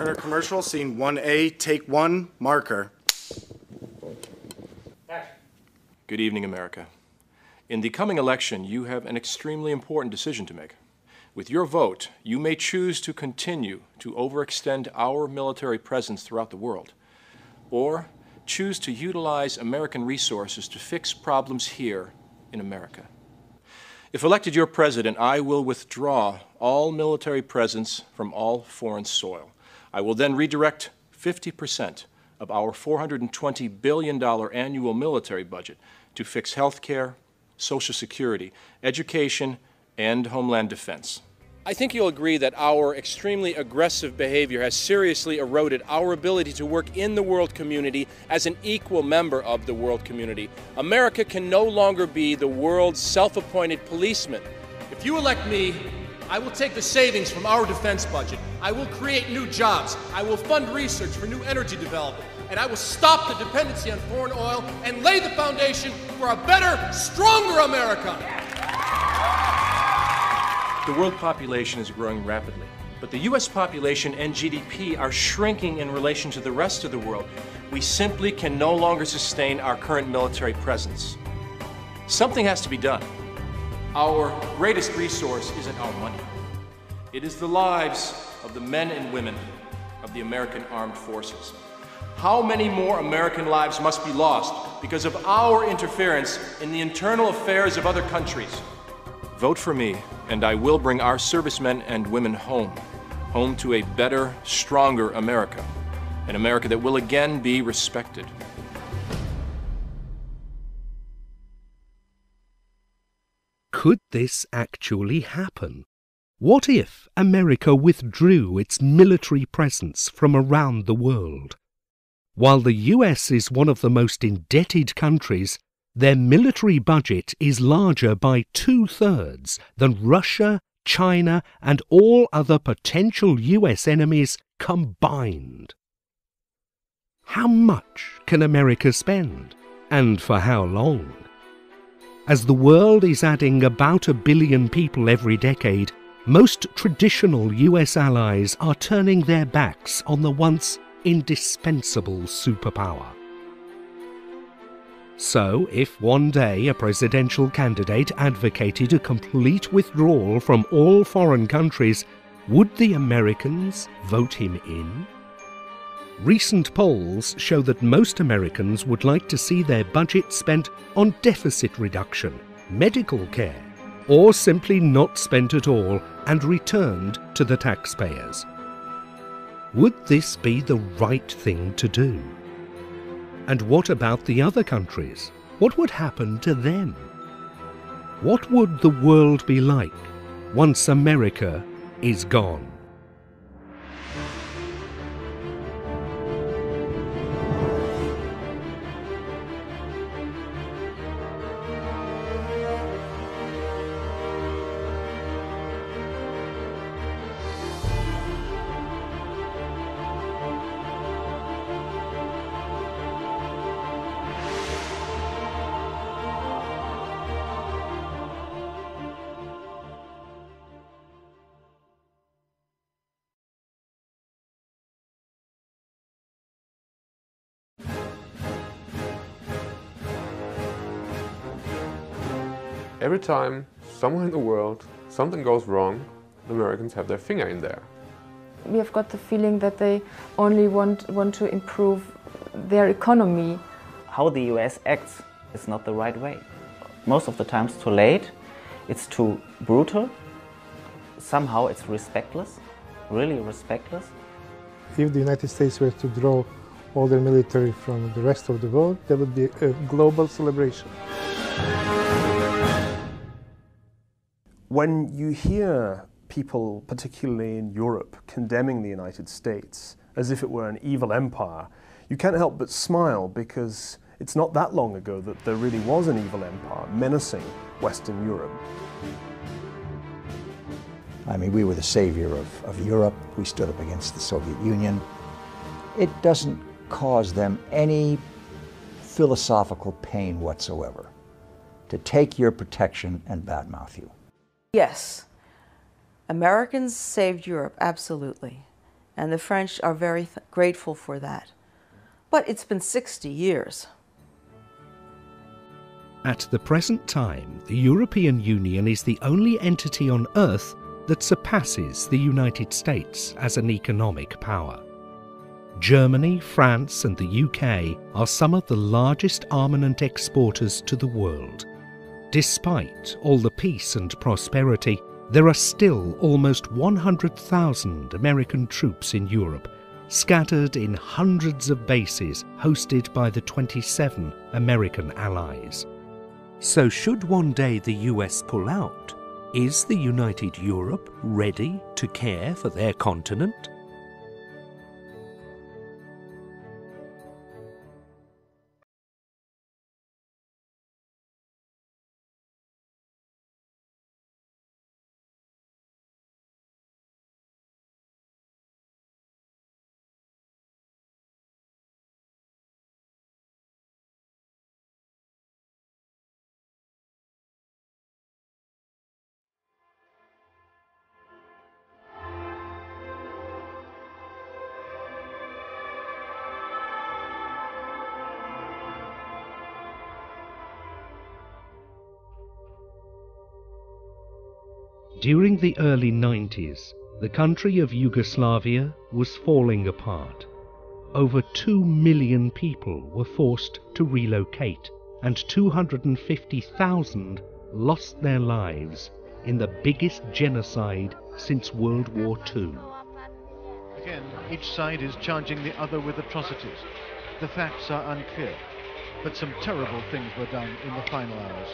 Turner commercial, scene 1A, take 1, marker. Good evening, America. In the coming election, you have an extremely important decision to make. With your vote, you may choose to continue to overextend our military presence throughout the world, or choose to utilize American resources to fix problems here in America. If elected your president, I will withdraw all military presence from all foreign soil. I will then redirect 50% of our $420 billion annual military budget to fix health care, Social Security, education, and homeland defense. I think you'll agree that our extremely aggressive behavior has seriously eroded our ability to work in the world community as an equal member of the world community. America can no longer be the world's self-appointed policeman. If you elect me, I will take the savings from our defense budget. I will create new jobs. I will fund research for new energy development. And I will stop the dependency on foreign oil and lay the foundation for a better, stronger America. The world population is growing rapidly, but the U.S. population and GDP are shrinking in relation to the rest of the world. We simply can no longer sustain our current military presence. Something has to be done. Our greatest resource isn't our money. It is the lives of the men and women of the American Armed Forces. How many more American lives must be lost because of our interference in the internal affairs of other countries? Vote for me, and I will bring our servicemen and women home to a better, stronger America, an America that will again be respected. Could this actually happen? What if America withdrew its military presence from around the world? While the US is one of the most indebted countries, their military budget is larger by 2/3 than Russia, China, and all other potential US enemies combined. How much can America spend? And for how long? As the world is adding about 1 billion people every decade, most traditional US allies are turning their backs on the once indispensable superpower. So, if one day a presidential candidate advocated a complete withdrawal from all foreign countries, would the Americans vote him in? Recent polls show that most Americans would like to see their budget spent on deficit reduction, medical care, or simply not spent at all and returned to the taxpayers. Would this be the right thing to do? And what about the other countries? What would happen to them? What would the world be like once America is gone? Every time somewhere in the world something goes wrong, the Americans have their finger in there. We have got the feeling that they only want to improve their economy. How the US acts is not the right way. Most of the time it's too late, it's too brutal, somehow it's respectless, really respectless. If the United States were to draw all their military from the rest of the world, there would be a global celebration. When you hear people, particularly in Europe, condemning the United States as if it were an evil empire, you can't help but smile because it's not that long ago that there really was an evil empire menacing Western Europe. I mean, we were the savior of Europe. We stood up against the Soviet Union. It doesn't cause them any philosophical pain whatsoever to take your protection and badmouth you. Yes, Americans saved Europe, absolutely. And the French are very grateful for that. But it's been 60 years. At the present time, the European Union is the only entity on Earth that surpasses the United States as an economic power. Germany, France and the UK are some of the largest armament exporters to the world. Despite all the peace and prosperity, there are still almost 100,000 American troops in Europe, scattered in hundreds of bases hosted by the 27 American allies. So should one day the US pull out, is the United Europe ready to care for their continent? During the early 90s, the country of Yugoslavia was falling apart. Over 2 million people were forced to relocate, and 250,000 lost their lives in the biggest genocide since World War II. Again, each side is charging the other with atrocities. The facts are unclear, but some terrible things were done in the final hours.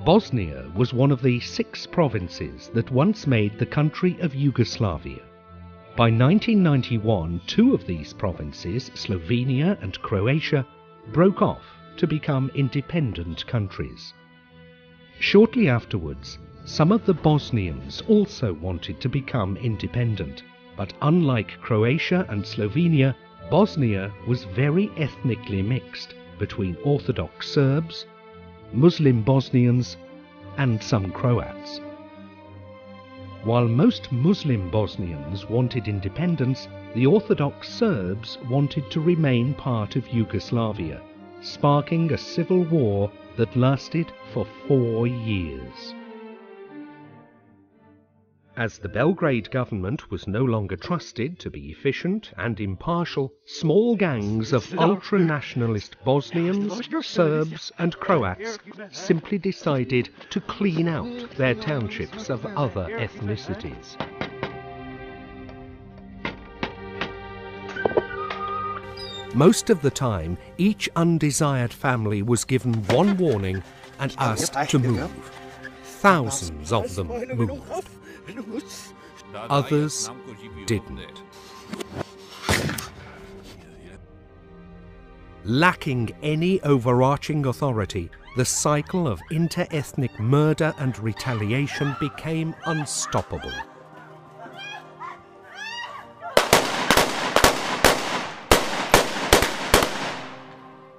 Bosnia was one of the 6 provinces that once made the country of Yugoslavia. By 1991, 2 of these provinces, Slovenia and Croatia, broke off to become independent countries. Shortly afterwards, some of the Bosnians also wanted to become independent, but unlike Croatia and Slovenia, Bosnia was very ethnically mixed between Orthodox Serbs, Muslim Bosnians and some Croats. While most Muslim Bosnians wanted independence, the Orthodox Serbs wanted to remain part of Yugoslavia, sparking a civil war that lasted for 4 years. As the Belgrade government was no longer trusted to be efficient and impartial, small gangs of ultra-nationalist Bosnians, Serbs and Croats simply decided to clean out their townships of other ethnicities. Most of the time, each undesired family was given one warning and asked to move. Thousands of them moved. Others didn't. Lacking any overarching authority, the cycle of inter-ethnic murder and retaliation became unstoppable.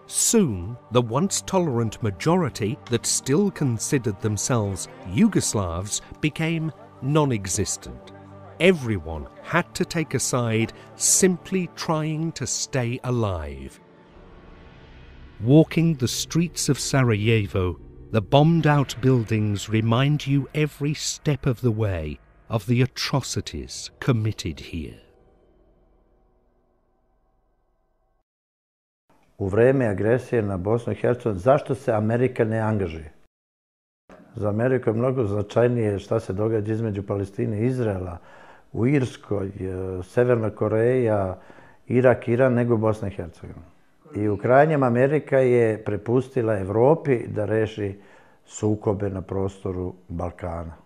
Soon, the once tolerant majority that still considered themselves Yugoslavs became non-existent. Everyone had to take a side, simply trying to stay alive. Walking the streets of Sarajevo, the bombed-out buildings remind you every step of the way of the atrocities committed here. U vreme agresije na Bosnu i Hercegovinu, zašto se Amerika ne angažuje? Za Ameriku je mnogo značajnije šta se događa između Palestine i Izraela, u Irskoj, Severna Koreja, Irak, Iran, nego Bosna i Hercegovina. I u krajnjem Amerika je prepustila Evropi da reši sukobe na prostoru Balkana.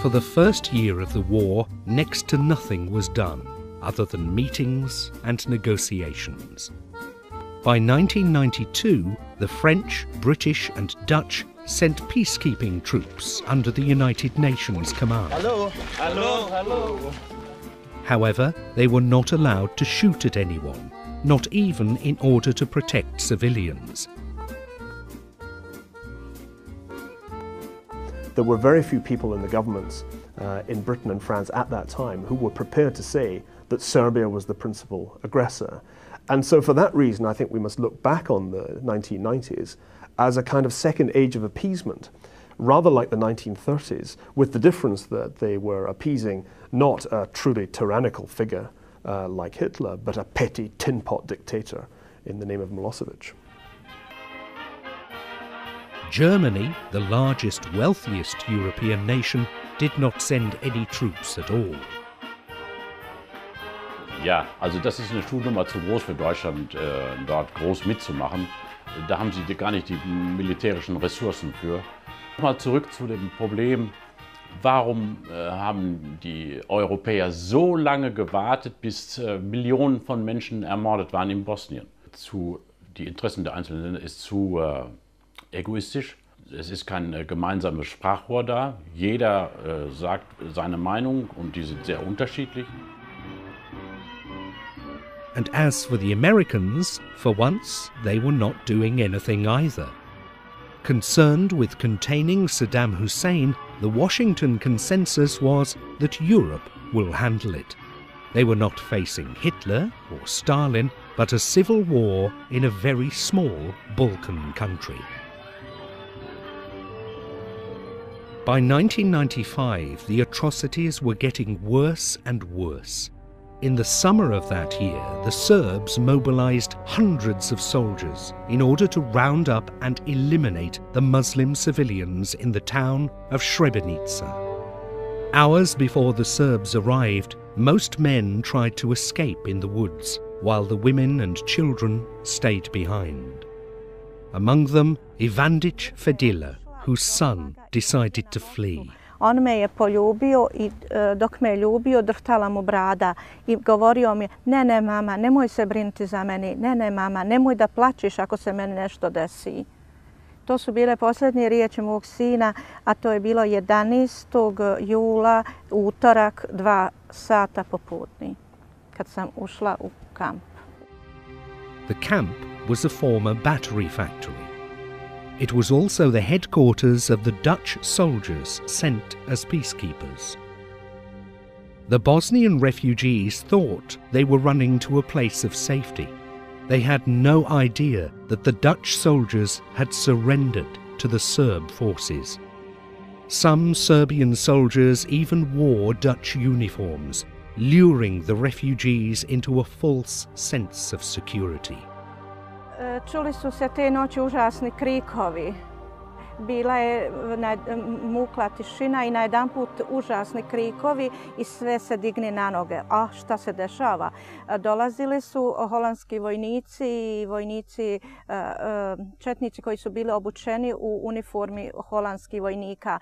For the first year of the war, next to nothing was done, other than meetings and negotiations. By 1992, the French, British and Dutch sent peacekeeping troops under the United Nations command. Hello, hello, hello. However, they were not allowed to shoot at anyone, not even in order to protect civilians. There were very few people in the governments in Britain and France at that time who were prepared to say that Serbia was the principal aggressor. And so for that reason, I think we must look back on the 1990s as a kind of second age of appeasement, rather like the 1930s, with the difference that they were appeasing not a truly tyrannical figure like Hitler, but a petty tin pot dictator in the name of Milosevic. Germany, the largest, wealthiest European nation, did not send any troops at all. Ja, also das ist eine Schuhnummer zu groß für Deutschland, dort groß mitzumachen. Da haben sie gar nicht die militärischen Ressourcen für. Mal zurück zu dem Problem, warum haben die Europäer so lange gewartet, bis Millionen von Menschen ermordet waren in Bosnien? Die Interessen der einzelnen Länder ist zu egoistisch. Es ist kein gemeinsames Sprachrohr da. Jeder sagt seine Meinung und die sind sehr unterschiedlich. And as for the Americans, for once they were not doing anything either. Concerned with containing Saddam Hussein, the Washington consensus was that Europe will handle it. They were not facing Hitler or Stalin, but a civil war in a very small Balkan country. By 1995, the atrocities were getting worse and worse. In the summer of that year, the Serbs mobilized hundreds of soldiers in order to round up and eliminate the Muslim civilians in the town of Srebrenica. Hours before the Serbs arrived, most men tried to escape in the woods, while the women and children stayed behind. Among them, Ivandic Fedila, whose son decided to flee. On me je poljubio I dok me je ljubio drhtala mu brada I govorio mi ne mama, nemoj se brinuti za meni, ne mama, nemoj da plačiš ako se meni nešto desi. To su bile posljednje riječi mog sina, a to je bilo 11. jula, utorak, 2 sata popodne, kad sam ušla u kamp. The camp was a former battery factory. It was also the headquarters of the Dutch soldiers sent as peacekeepers. The Bosnian refugees thought they were running to a place of safety. They had no idea that the Dutch soldiers had surrendered to the Serb forces. Some Serbian soldiers even wore Dutch uniforms, luring the refugees into a false sense of security. Čuli su se te noći užasni krikovi. Bila je mukla tišina I najedanput užasni krikovi I sve se digne na noge. A šta se dešava? Dolazili su holandski vojnici I vojnici, četnici koji su bili obučeni u uniformi holandskih vojnika.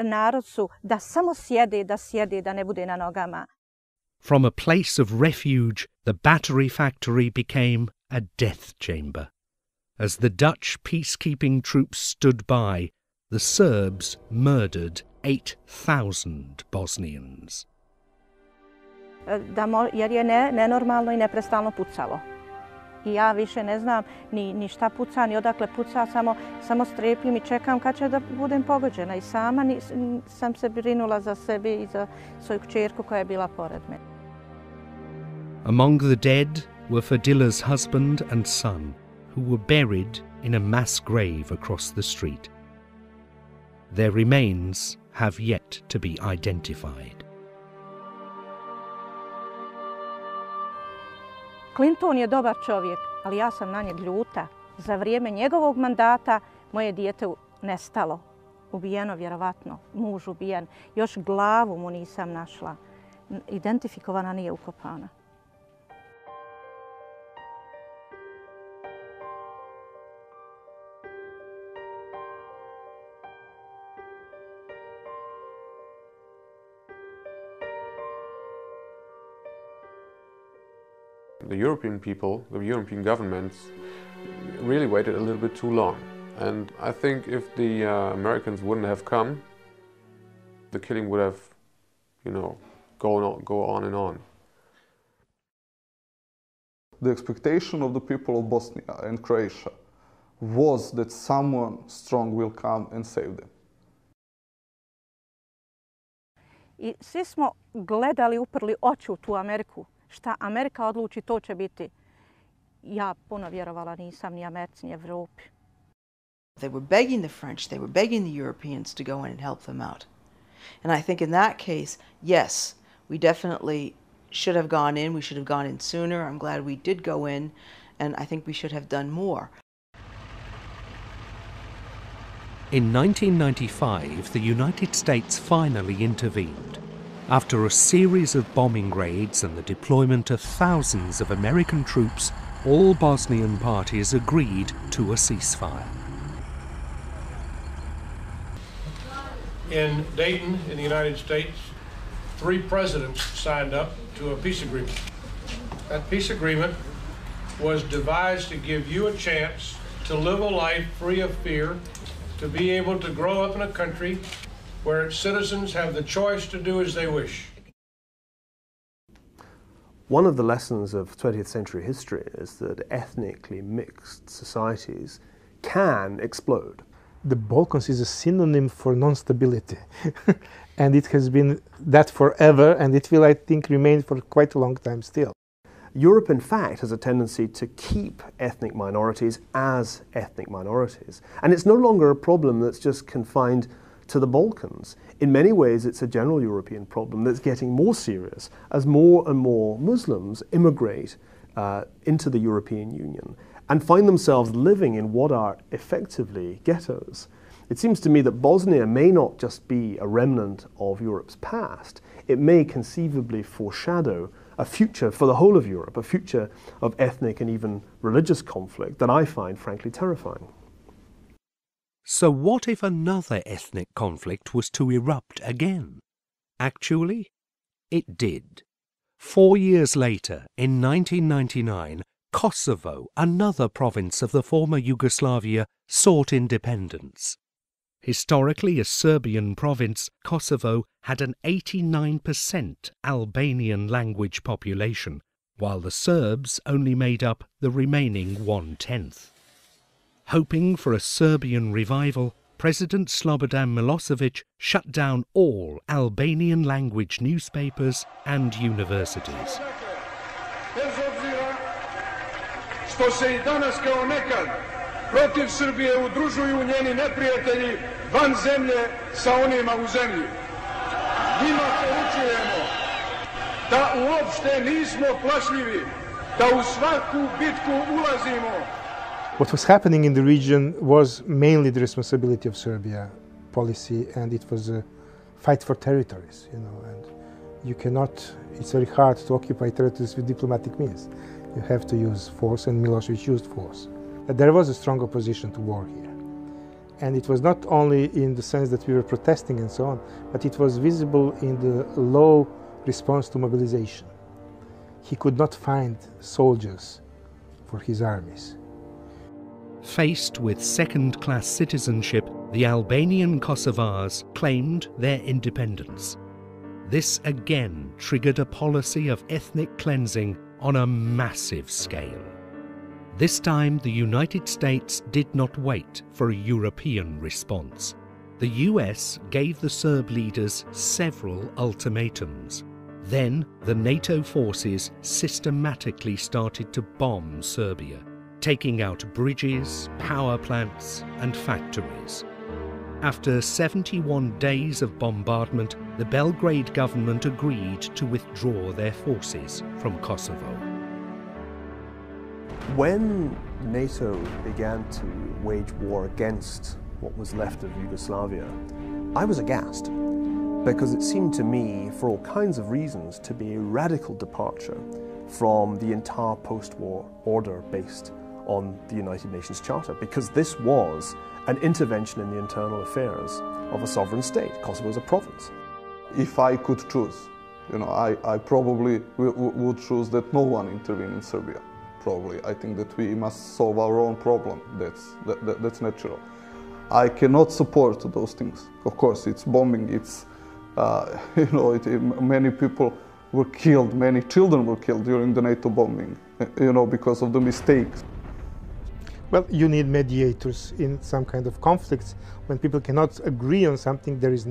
Narod su da samo sjede, da ne bude na nogama. From a place of refuge, the battery factory became a death chamber. As the Dutch peacekeeping troops stood by, the Serbs murdered 8,000 Bosnians. Jer je nenormalno I neprestalno pucalo. I ja više ne znam ni šta puca, ni odakle puca, samo strepim I čekam kad će da budem pogođena. I sama sam se brinula za sebe I za svoju kćerku koja je bila pored mene. Among the dead were Fedila's husband and son, who were buried in a mass grave across the street. Their remains have yet to be identified. Clinton je dobar čovjek, ali ja sam na njeg ljuta. Za vrijeme njegovog mandata moje dijete nestalo. Ubijeno vjerovatno, muž ubijen. Još glavu mu nisam našla. Identifikovana nije ukopana. The European people, the European governments really waited a little bit too long. And I think if the Americans wouldn't have come, the killing would have, go on and on. The expectation of the people of Bosnia and Croatia was that someone strong will come and save them. I svi smo gledali, uprli oči u tu Ameriku. Šta Amerika odluči, to će biti. Ja puno vjerovala nisam ni Americi, ni Evropi. They were begging the French, they were begging the Europeans to go in and help them out. And I think in that case, yes, we definitely should have gone in. We should have gone in sooner. I'm glad we did go in, and I think we should have done more. In 1995, the United States finally intervened. After a series of bombing raids and the deployment of thousands of American troops, all Bosnian parties agreed to a ceasefire. In Dayton, in the United States, 3 presidents signed up to a peace agreement. That peace agreement was devised to give you a chance to live a life free of fear, to be able to grow up in a country where its citizens have the choice to do as they wish. One of the lessons of 20th century history is that ethnically mixed societies can explode. The Balkans is a synonym for non-stability. And it has been that forever, and it will, I think, remain for quite a long time still. Europe, in fact, has a tendency to keep ethnic minorities as ethnic minorities. And it's no longer a problem that's just confined to the Balkans. In many ways, it's a general European problem that's getting more serious as more and more Muslims immigrate into the European Union and find themselves living in what are effectively ghettos. It seems to me that Bosnia may not just be a remnant of Europe's past, it may conceivably foreshadow a future for the whole of Europe, a future of ethnic and even religious conflict that I find frankly terrifying. So what if another ethnic conflict was to erupt again? Actually, it did. 4 years later, in 1999, Kosovo, another province of the former Yugoslavia, sought independence. Historically a Serbian province, Kosovo had an 89% Albanian language population, while the Serbs only made up the remaining 1/10. Hoping for a Serbian revival, President Slobodan Milosevic shut down all Albanian language newspapers and universities. Što se I danas kao nekad protiv Srbije udružuju njeni neprijatelji van zemlje sa onima u zemlji. Njima poručujemo da uopšte nismo plašljivi, da u svaku bitku ulazimo. What was happening in the region was mainly the responsibility of Serbia policy, and it was a fight for territories, you know, and you cannot, it's very hard to occupy territories with diplomatic means. You have to use force, and Milosevic used force. But there was a strong opposition to war here. And it was not only in the sense that we were protesting and so on, but it was visible in the low response to mobilization. He could not find soldiers for his armies. Faced with second-class citizenship, the Albanian Kosovars claimed their independence. This again triggered a policy of ethnic cleansing on a massive scale. This time, the United States did not wait for a European response. The US gave the Serb leaders several ultimatums. Then, the NATO forces systematically started to bomb Serbia, taking out bridges, power plants, and factories. After 71 days of bombardment, the Belgrade government agreed to withdraw their forces from Kosovo. When NATO began to wage war against what was left of Yugoslavia, I was aghast, because it seemed to me, for all kinds of reasons, to be a radical departure from the entire post-war order based on the United Nations Charter, because this was an intervention in the internal affairs of a sovereign state. Kosovo is a province. If I could choose, you know, I probably would choose that no one intervene in Serbia. Probably, I think that we must solve our own problem. That's natural. I cannot support those things. Of course, it's bombing. It's you know, many people were killed. Many children were killed during the NATO bombing. You know, because of the mistakes. Well, you need mediators in some kind of conflicts. When people cannot agree on something, there is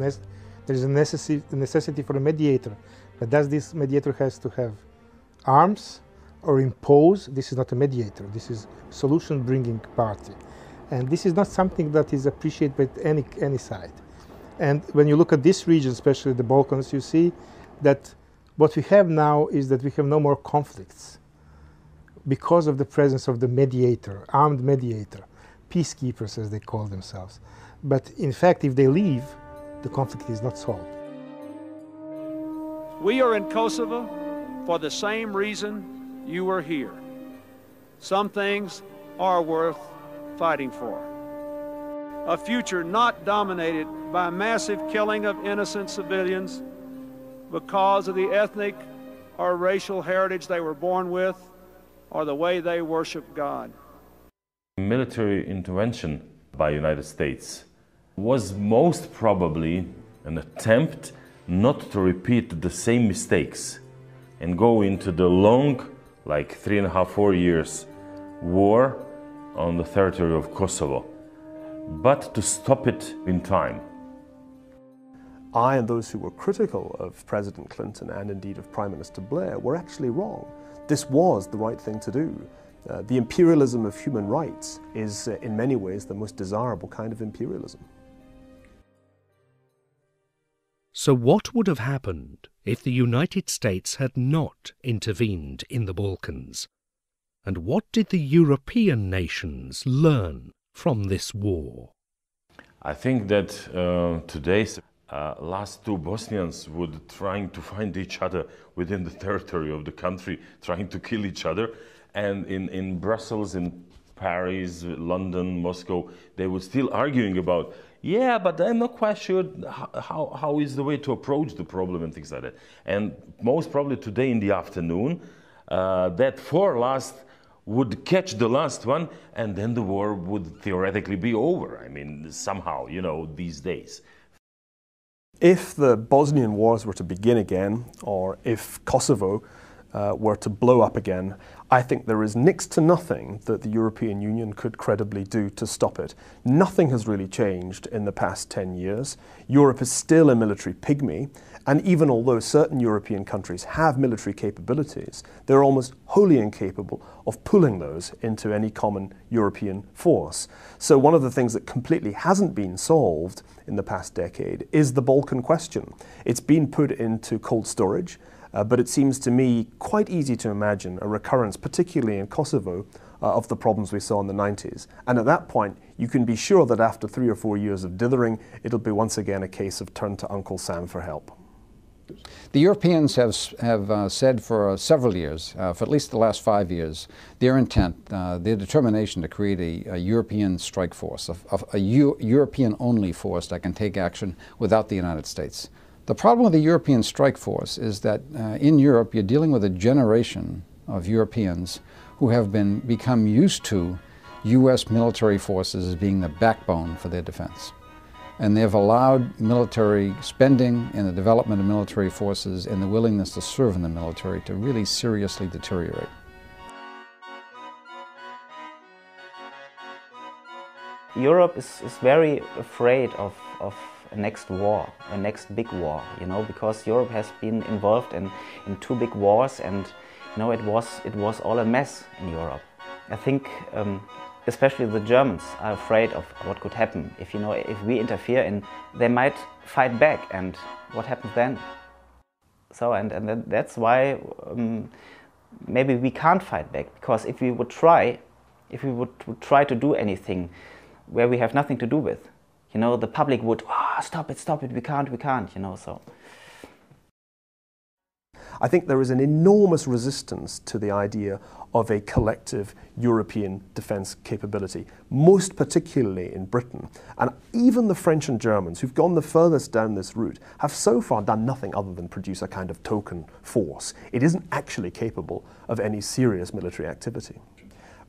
There is a necessity for a mediator. But does this mediator has to have arms or impose? This is not a mediator. This is a solution-bringing party. And this is not something that is appreciated by any side. And when you look at this region, especially the Balkans, you see that what we have now is that we have no more conflicts because of the presence of the mediator, armed mediator, peacekeepers as they call themselves. But in fact, if they leave, the conflict is not solved. We are in Kosovo for the same reason you are here. Some things are worth fighting for. A future not dominated by massive killing of innocent civilians because of the ethnic or racial heritage they were born with or the way they worship God. Military intervention by the United States was most probably an attempt not to repeat the same mistakes and go into the long, like 3.5, 4 years war on the territory of Kosovo, but to stop it in time. I and those who were critical of President Clinton and indeed of Prime Minister Blair were actually wrong. This was the right thing to do. The imperialism of human rights is in many ways the most desirable kind of imperialism. So what would have happened if the United States had not intervened in the Balkans? And what did the European nations learn from this war? I think that today's last two Bosnians would trying to find each other within the territory of the country, trying to kill each other. And in Brussels, in Paris, London, Moscow, they were still arguing about, yeah, but I'm not quite sure how is the way to approach the problem and things like that. And most probably today in the afternoon, that four last would catch the last one, and then the war would theoretically be over. I mean, somehow, you know, these days. If the Bosnian wars were to begin again, or if Kosovo were to blow up again, I think there is next to nothing that the European Union could credibly do to stop it. Nothing has really changed in the past 10 years. Europe is still a military pygmy, and even although certain European countries have military capabilities, they're almost wholly incapable of pulling those into any common European force. So one of the things that completely hasn't been solved in the past decade is the Balkan question. It's been put into cold storage, but it seems to me quite easy to imagine a recurrence, particularly in Kosovo, of the problems we saw in the 90s. And at that point, you can be sure that after 3 or 4 years of dithering, it'll be once again a case of turn to Uncle Sam for help. The Europeans have said for several years, for at least the last 5 years, their intent, their determination to create a European strike force, a European-only force that can take action without the United States. The problem with the European strike force is that in Europe you're dealing with a generation of Europeans who have become used to U.S. military forces as being the backbone for their defense. And they've allowed military spending and the development of military forces and the willingness to serve in the military to really seriously deteriorate. Europe is very afraid of a next war, a next big war, you know, because Europe has been involved in 2 big wars, and you know, it was all a mess in Europe. I think especially the Germans are afraid of what could happen if, you know, if we interfere, and they might fight back, and what happens then? So and that's why maybe we can't fight back, because if we would try to do anything where we have nothing to do with, you know, the public would, stop it, we can't, you know, so. I think there is an enormous resistance to the idea of a collective European defence capability, most particularly in Britain. And even the French and Germans, who've gone the furthest down this route, have so far done nothing other than produce a kind of token force. It isn't actually capable of any serious military activity.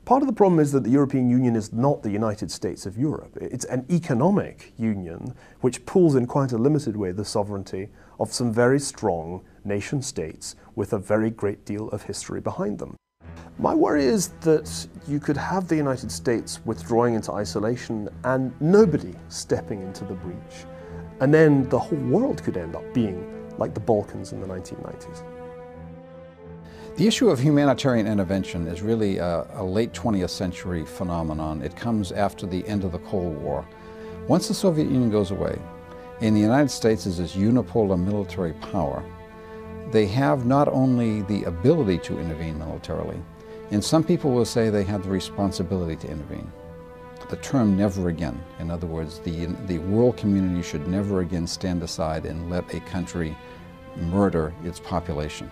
Part of the problem is that the European Union is not the United States of Europe. It's an economic union which pulls in quite a limited way the sovereignty of some very strong nation states with a very great deal of history behind them. My worry is that you could have the United States withdrawing into isolation and nobody stepping into the breach. And then the whole world could end up being like the Balkans in the 1990s. The issue of humanitarian intervention is really a late 20th century phenomenon. It comes after the end of the Cold War. Once the Soviet Union goes away, and the United States is this unipolar military power, they have not only the ability to intervene militarily, and some people will say they have the responsibility to intervene. The term never again. In other words, the world community should never again stand aside and let a country murder its population.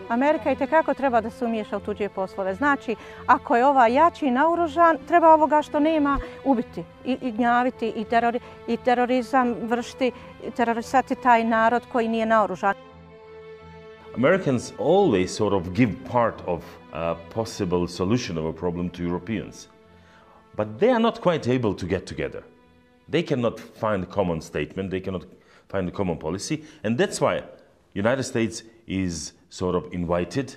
Amerika itekako treba da se umiješa u tuđe poslove. Znači, ako je ovaj jači naoružan, treba ovoga što nema ubiti i gnjaviti i terorizam vršiti, terorisati taj narod koji nije naoružan. Americans always sort of give part of a possible solution of a problem to Europeans. But they are not quite able to get together. They cannot find a common statement, they cannot find a common policy, and that's why United States is sort of invited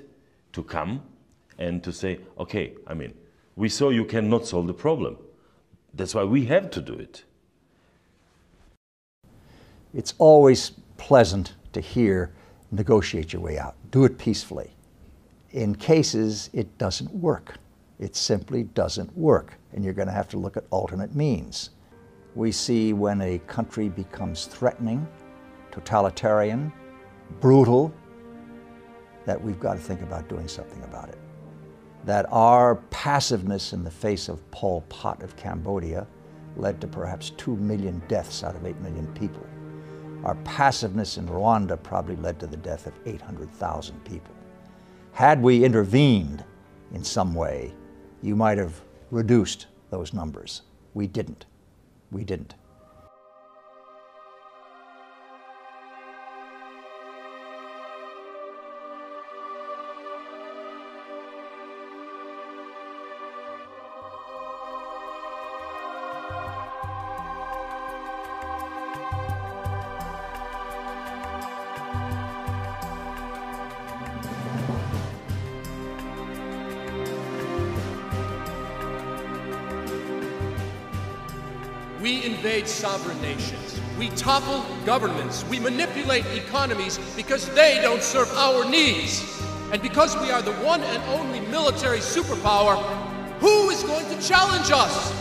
to come and to say, okay, I mean, we saw you cannot solve the problem. That's why we have to do it. It's always pleasant to hear, negotiate your way out. Do it peacefully. In cases, it doesn't work. It simply doesn't work, and you're going to have to look at alternate means. We see when a country becomes threatening, totalitarian, brutal, that we've got to think about doing something about it. That our passiveness in the face of Pol Pot of Cambodia led to perhaps 2 million deaths out of 8 million people. Our passiveness in Rwanda probably led to the death of 800,000 people. Had we intervened in some way, you might have reduced those numbers. We didn't. We didn't. We invade sovereign nations. We topple governments. We manipulate economies because they don't serve our needs. And because we are the one and only military superpower, who is going to challenge us?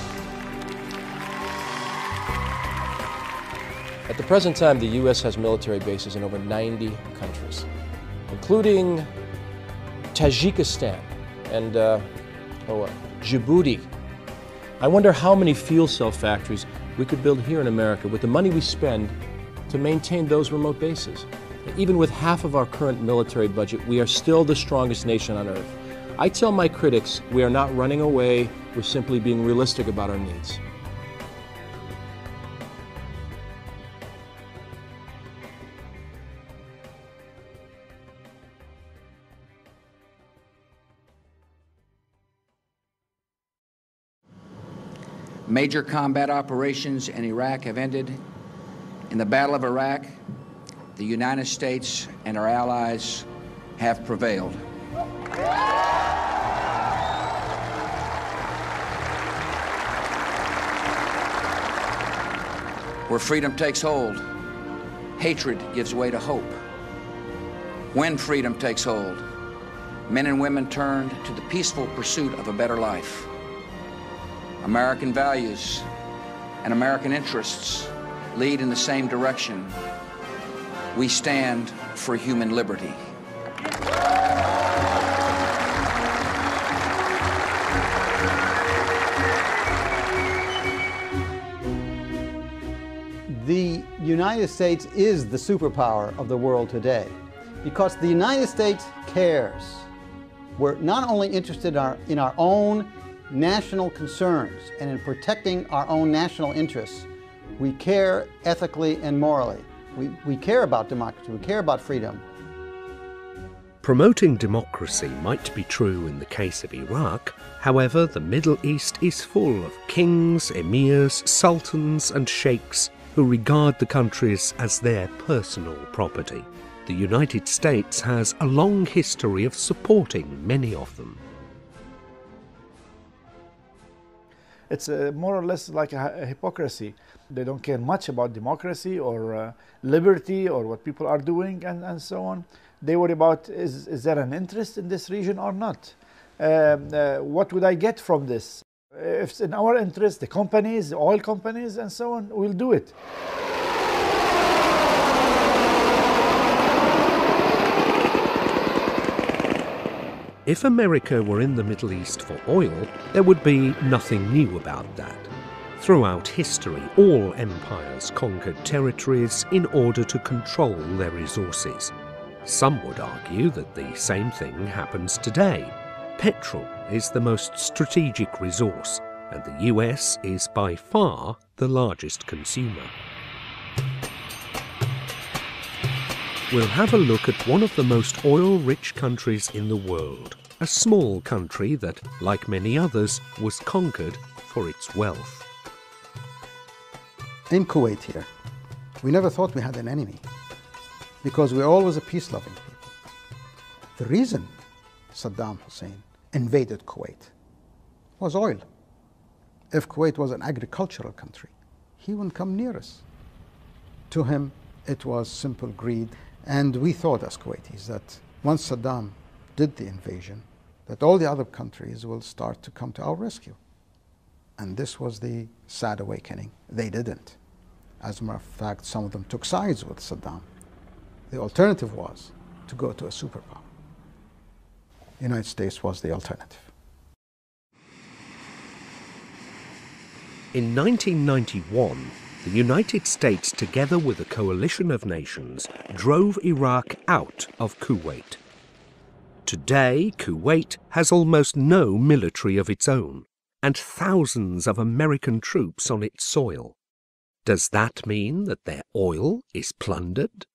At the present time, the U.S. has military bases in over 90 countries, including Tajikistan and Djibouti. I wonder how many fuel cell factories we could build here in America with the money we spend to maintain those remote bases. Even with half of our current military budget, we are still the strongest nation on earth. I tell my critics we are not running away, we're simply being realistic about our needs. Major combat operations in Iraq have ended. In the Battle of Iraq, the United States and our allies have prevailed. Where freedom takes hold, hatred gives way to hope. When freedom takes hold, men and women turn to the peaceful pursuit of a better life. American values and American interests lead in the same direction. We stand for human liberty. The United States is the superpower of the world today because the United States cares. We're not only interested in our own national concerns and in protecting our own national interests, we care ethically and morally. We care about democracy, we care about freedom. Promoting democracy might be true in the case of Iraq. However, the Middle East is full of kings, emirs, sultans and sheikhs who regard the countries as their personal property. The United States has a long history of supporting many of them. It's more or less like a hypocrisy. They don't care much about democracy or liberty or what people are doing and so on. They worry about is there an interest in this region or not? What would I get from this? If it's in our interest, the companies, the oil companies and so on, will do it. If America were in the Middle East for oil, there would be nothing new about that. Throughout history, all empires conquered territories in order to control their resources. Some would argue that the same thing happens today. Petrol is the most strategic resource, and the US is by far the largest consumer. We'll have a look at one of the most oil-rich countries in the world, a small country that, like many others, was conquered for its wealth. In Kuwait here, we never thought we had an enemy because we're always a peace-loving people. The reason Saddam Hussein invaded Kuwait was oil. If Kuwait was an agricultural country, he wouldn't come near us. To him, it was simple greed. And we thought as Kuwaitis that once Saddam did the invasion, that all the other countries will start to come to our rescue. And this was the sad awakening. They didn't. As a matter of fact, some of them took sides with Saddam. The alternative was to go to a superpower. The United States was the alternative. In 1991, the United States, together with a coalition of nations, drove Iraq out of Kuwait. Today, Kuwait has almost no military of its own, and thousands of American troops on its soil. Does that mean that their oil is plundered?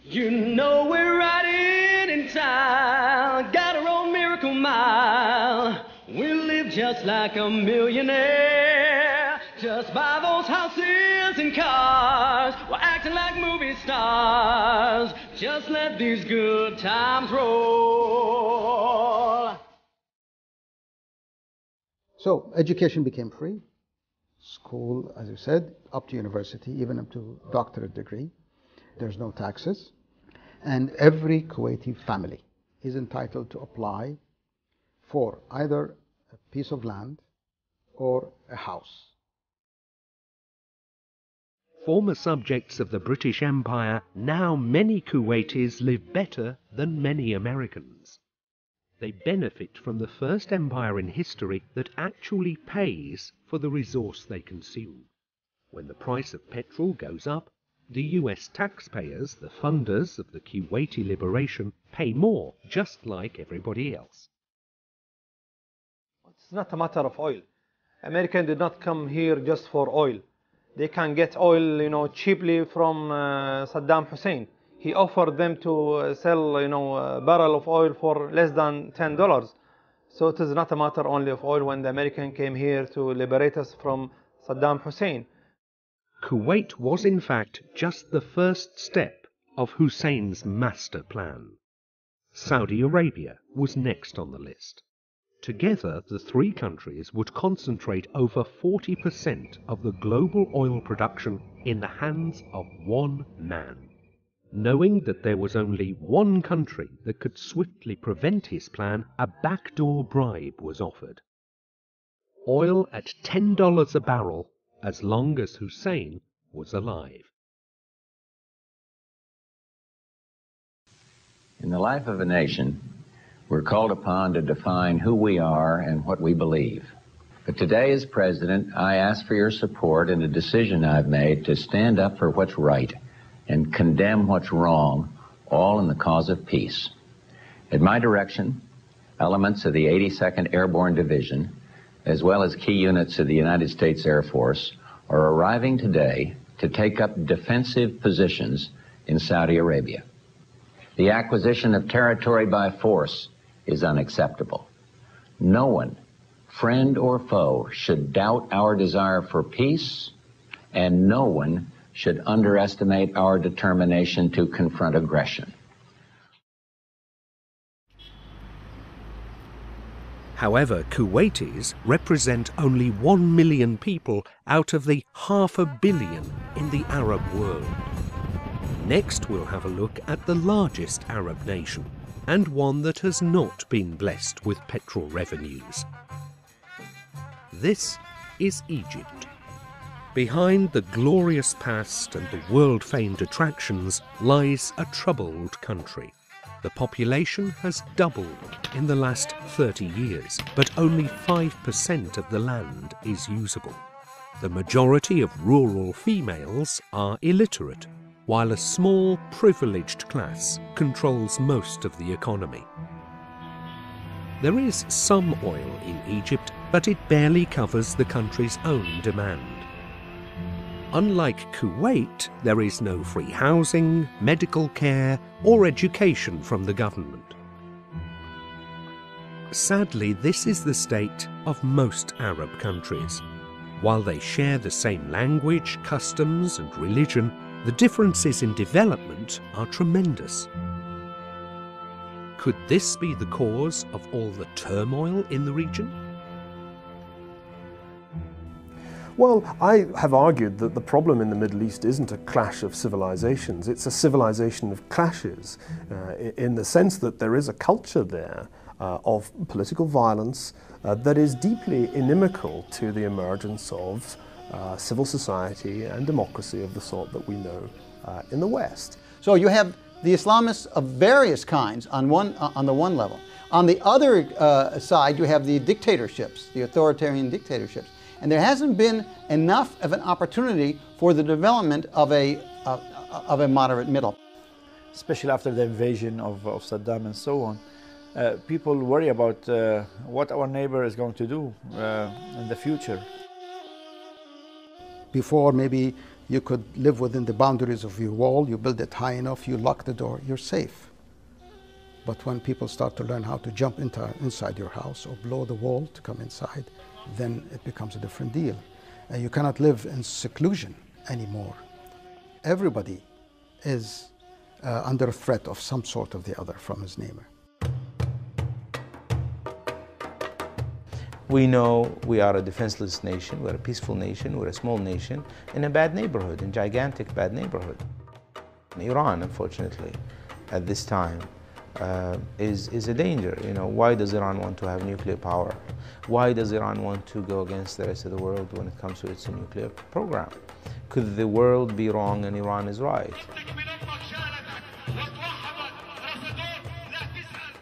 You know we're riding in time, got our own miracle mile. We live just like a millionaire, just buy those houses and cars. We're acting like movie stars, just let these good times roll. So education became free. School, as you said, up to university, even up to doctorate degree. There's no taxes. And every Kuwaiti family is entitled to apply for either a piece of land or a house. Former subjects of the British Empire, now many Kuwaitis live better than many Americans. They benefit from the first empire in history that actually pays for the resource they consume. When the price of petrol goes up, the US taxpayers, the funders of the Kuwaiti liberation, pay more, just like everybody else. It's not a matter of oil. Americans did not come here just for oil. They can get oil, cheaply from Saddam Hussein. He offered them to sell, a barrel of oil for less than $10. So it is not a matter only of oil when the Americans came here to liberate us from Saddam Hussein. Kuwait was in fact just the first step of Hussein's master plan. Saudi Arabia was next on the list. Together, the three countries would concentrate over 40% of the global oil production in the hands of one man. Knowing that there was only one country that could swiftly prevent his plan, a backdoor bribe was offered. Oil at $10 a barrel, as long as Hussein was alive. In the life of a nation, we're called upon to define who we are and what we believe. But today, as president, I ask for your support in a decision I've made to stand up for what's right and condemn what's wrong, all in the cause of peace. At my direction, elements of the 82nd Airborne Division, as well as key units of the United States Air Force, are arriving today to take up defensive positions in Saudi Arabia. The acquisition of territory by force is unacceptable. No one, friend or foe, should doubt our desire for peace, and no one should underestimate our determination to confront aggression. However, Kuwaitis represent only 1 million people out of the 500 million in the Arab world. Next, we'll have a look at the largest Arab nation, and one that has not been blessed with petrol revenues. This is Egypt. Behind the glorious past and the world-famed attractions lies a troubled country. The population has doubled in the last 30 years, but only 5% of the land is usable. The majority of rural females are illiterate, while a small, privileged class controls most of the economy. There is some oil in Egypt, but it barely covers the country's own demand. Unlike Kuwait, there is no free housing, medical care, or education from the government. Sadly, this is the state of most Arab countries. While they share the same language, customs, and religion, the differences in development are tremendous. Could this be the cause of all the turmoil in the region? Well, I have argued that the problem in the Middle East isn't a clash of civilizations, it's a civilization of clashes, in the sense that there is a culture there of political violence that is deeply inimical to the emergence of civil society and democracy of the sort that we know in the West. So you have the Islamists of various kinds on the one level. On the other side, you have the dictatorships, the authoritarian dictatorships. And there hasn't been enough of an opportunity for the development of a moderate middle. Especially after the invasion of Saddam and so on. People worry about what our neighbor is going to do in the future. Before, maybe you could live within the boundaries of your wall, you build it high enough, you lock the door, you're safe. But when people start to learn how to jump inside your house or blow the wall to come inside, then it becomes a different deal. You cannot live in seclusion anymore. Everybody is under a threat of some sort of the other from his neighbor. We know we are a defenseless nation, we're a peaceful nation, we're a small nation in a bad neighborhood, in gigantic bad neighborhood. Iran, unfortunately, at this time, is a danger. You know, why does Iran want to have nuclear power? Why does Iran want to go against the rest of the world when it comes to its nuclear program? Could the world be wrong and Iran is right?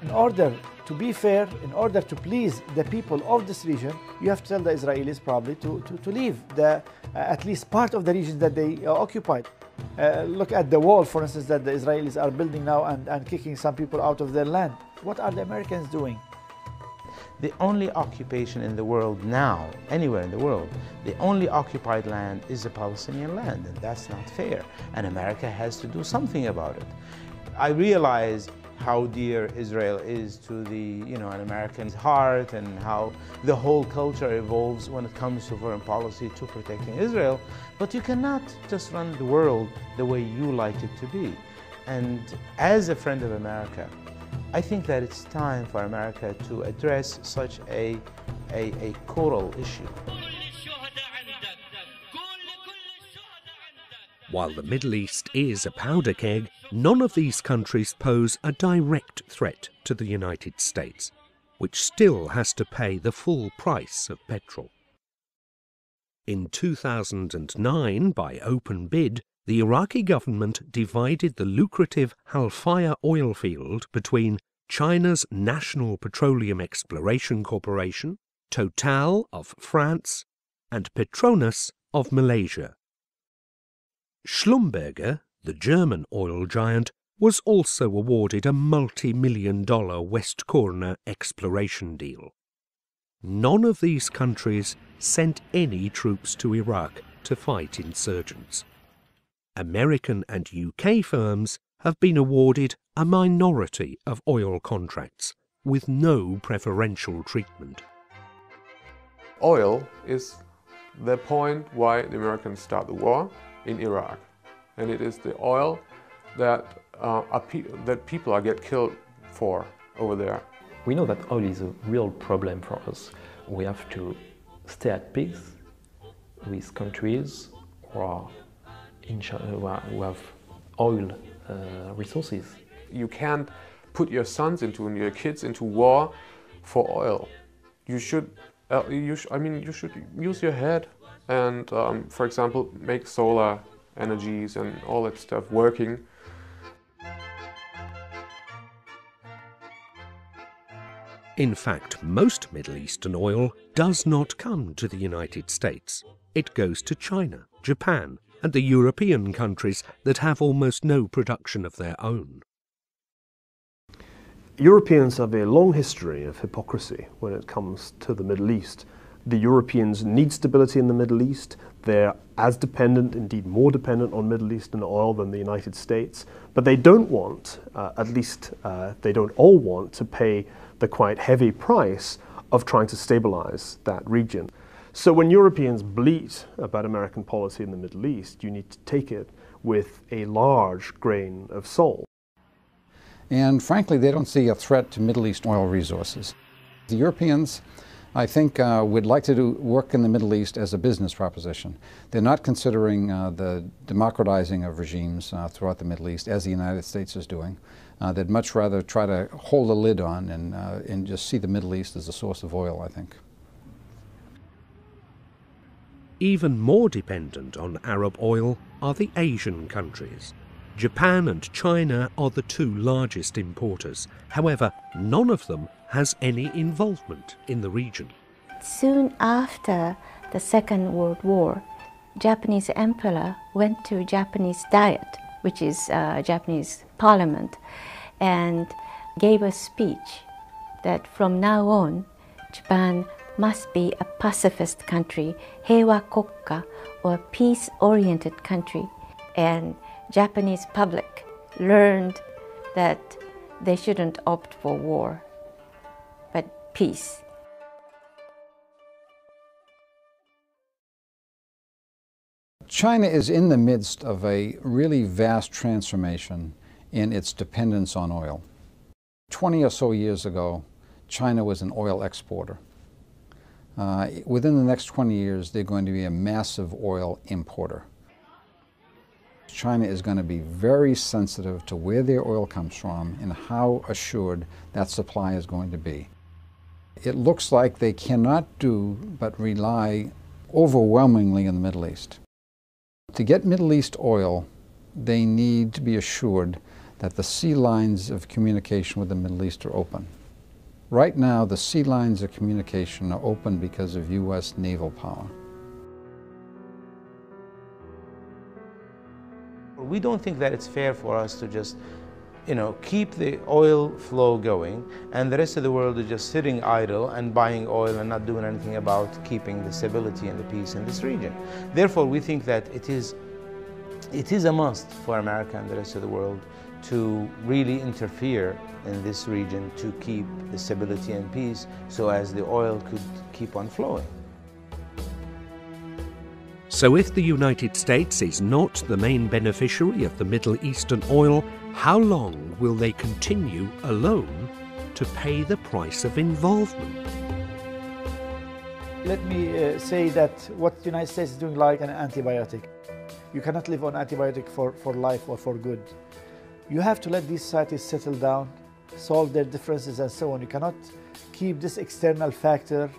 In order to be fair, in order to please the people of this region, you have to tell the Israelis probably to leave at least part of the region that they occupied. Look at the wall, for instance, that the Israelis are building now and kicking some people out of their land. What are the Americans doing? The only occupation in the world now, anywhere in the world, the only occupied land is the Palestinian land, and that's not fair. And America has to do something about it. I realize how dear Israel is to an American's heart, and how the whole culture evolves when it comes to foreign policy to protecting Israel. But you cannot just run the world the way you like it to be. And as a friend of America, I think that it's time for America to address such a coral issue. While the Middle East is a powder keg, none of these countries pose a direct threat to the United States, which still has to pay the full price of petrol. In 2009, by open bid, the Iraqi government divided the lucrative Halfaya oil field between China's National Petroleum Exploration Corporation, Total of France, and Petronas of Malaysia. Schlumberger, the German oil giant, was also awarded a multi-million-dollar Westkorner exploration deal. None of these countries sent any troops to Iraq to fight insurgents. American and UK firms have been awarded a minority of oil contracts with no preferential treatment. Oil is the point why the Americans start the war. in Iraq, and it is the oil that that people get killed for over there. We know that oil is a real problem for us. We have to stay at peace with countries who have oil resources. You can't put your sons and your kids into war for oil. You should, you should use your head and, for example, make solar energies and all that stuff working. In fact, most Middle Eastern oil does not come to the United States. It goes to China, Japan, and the European countries that have almost no production of their own. Europeans have a long history of hypocrisy when it comes to the Middle East. The Europeans need stability in the Middle East. They're as dependent, indeed more dependent on Middle Eastern oil than the United States. But they don't want, at least they don't all want, to pay the quite heavy price of trying to stabilize that region. So when Europeans bleat about American policy in the Middle East, you need to take it with a large grain of salt. And frankly, they don't see a threat to Middle East oil resources. The Europeans, I think, would like to do work in the Middle East as a business proposition. They're not considering the democratizing of regimes throughout the Middle East, as the United States is doing. They'd much rather try to hold a lid on and just see the Middle East as a source of oil, I think. Even more dependent on Arab oil are the Asian countries. Japan and China are the two largest importers. However, none of them has any involvement in the region. Soon after the Second World War, Japanese emperor went to Japanese Diet, which is Japanese parliament, and gave a speech that from now on, Japan must be a pacifist country, Heiwa Kokka, or peace-oriented country. And Japanese public learned that they shouldn't opt for war, but peace. China is in the midst of a really vast transformation in its dependence on oil. 20 or so years ago, China was an oil exporter. Within the next 20 years, they're going to be a massive oil importer. China is going to be very sensitive to where their oil comes from and how assured that supply is going to be. It looks like they cannot do but rely overwhelmingly on the Middle East. To get Middle East oil, they need to be assured that the sea lines of communication with the Middle East are open. Right now, the sea lines of communication are open because of U.S. naval power. We don't think that it's fair for us to just, keep the oil flow going and the rest of the world is just sitting idle and buying oil and not doing anything about keeping the stability and the peace in this region. Therefore, we think that it is a must for America and the rest of the world to really interfere in this region to keep the stability and peace so as the oil could keep on flowing. So if the United States is not the main beneficiary of the Middle Eastern oil, how long will they continue alone to pay the price of involvement? Let me say that what the United States is doing like an antibiotic. You cannot live on antibiotic for life or for good. You have to let these societies settle down, solve their differences and so on. You cannot keep this external factor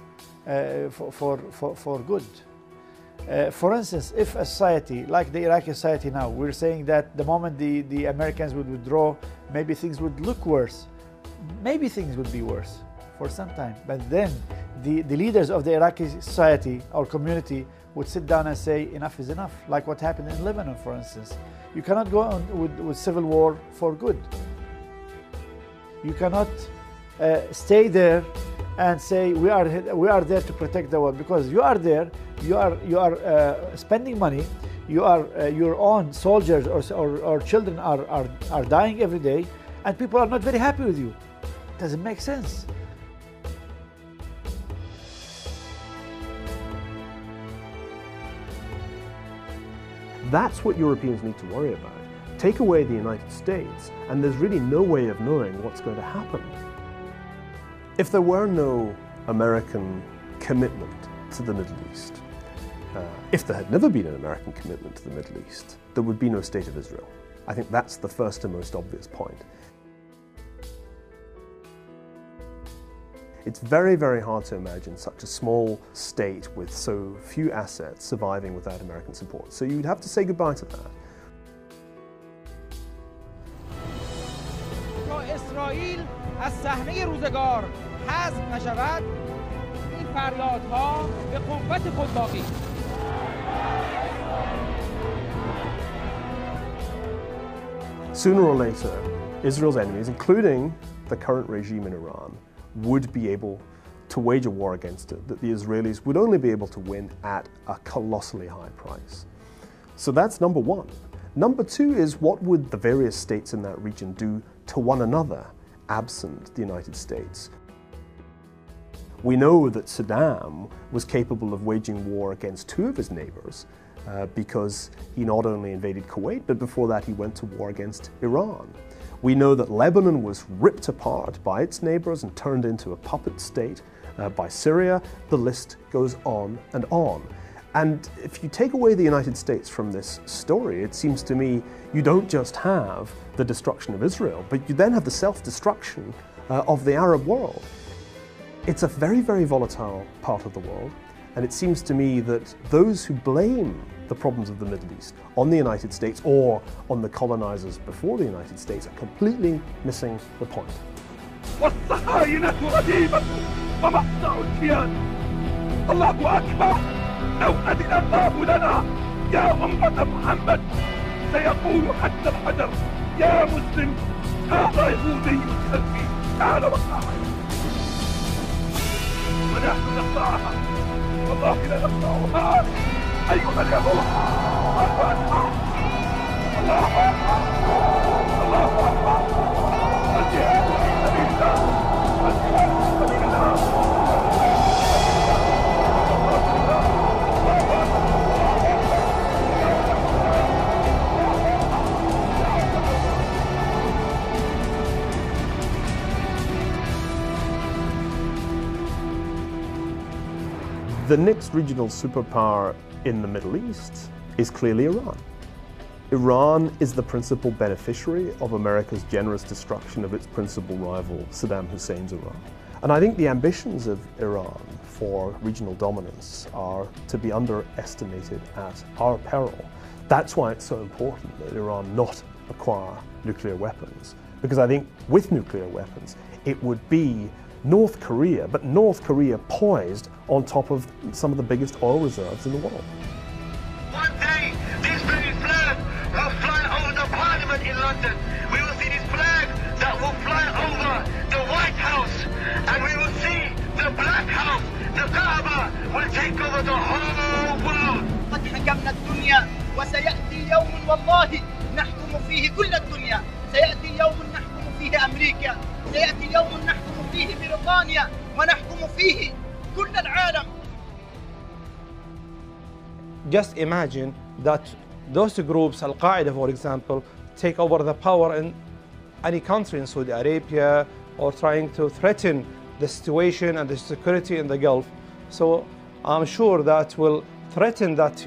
for good. For instance, if a society like the Iraqi society now, we're saying that the moment the Americans would withdraw, maybe things would look worse. Maybe things would be worse for some time. But then the leaders of the Iraqi society or community would sit down and say enough is enough, like what happened in Lebanon, for instance. You cannot go on with civil war for good. You cannot stay there and say we are there to protect the world, because you are there, you are spending money, your own soldiers or children are dying every day, and people are not very happy with you. Doesn't make sense. That's what Europeans need to worry about. Take away the United States, and there's really no way of knowing what's going to happen. If there were no American commitment to the Middle East, if there had never been an American commitment to the Middle East, there would be no State of Israel. I think that's the first and most obvious point. It's very, very hard to imagine such a small state with so few assets surviving without American support. So you'd have to say goodbye to that. اسرائیل از صحنه روزگار حذف نشود، این فریادها به قوت خود باقی. Sooner or later, Israel's enemies, including the current regime in Iran, would be able to wage a war against it that the Israelis would only be able to win at a colossally high price. So that's number one. Number two is, what would the various states in that region do to one another absent the United States? We know that Saddam was capable of waging war against two of his neighbors because he not only invaded Kuwait, but before that he went to war against Iran. We know that Lebanon was ripped apart by its neighbors and turned into a puppet state by Syria. The list goes on and on. And if you take away the United States from this story, it seems to me you don't just have the destruction of Israel, but you then have the self-destruction of the Arab world. It's a very, very volatile part of the world, and it seems to me that those who blame the problems of the Middle East on the United States or on the colonizers before the United States are completely missing the point. والصهاينة رهيبة ومقطع الكيان. الله أكبر. لو أذن الله لنا يا أمة محمد سيقول حتى الحجر يا مسلم هذا يهودي خلفي تعال وقعها ونحن نقطعها والله لا نقطعها أيها اليهود الله أكبر الله أكبر الله أكبر الجهاد في سبيل الله الجهاد في سبيل الله. The next regional superpower in the Middle East is clearly Iran. Iran is the principal beneficiary of America's generous destruction of its principal rival, Saddam Hussein's Iran. And I think the ambitions of Iran for regional dominance are to be underestimated at our peril. That's why it's so important that Iran not acquire nuclear weapons. Because I think with nuclear weapons, it would be North Korea, but North Korea poised on top of some of the biggest oil reserves in the world. One day, this very flag will fly over the Parliament in London. We will see this flag that will fly over the White House, and we will see the Black House, the Kaaba, will take over the whole world. قد حكمنا الدنيا وسيأتي يوم والله نحكم فيه كل الدنيا. سيأتي يوم نحكم فيه أمريكا. سيأتي يوم نحكم فيه بريطانيا ونحكم فيه كل العالم. Just imagine that those groups, Al-Qaeda for example, take over the power in any country in Saudi Arabia or trying to threaten the situation and the security in the Gulf. So I'm sure that will threaten that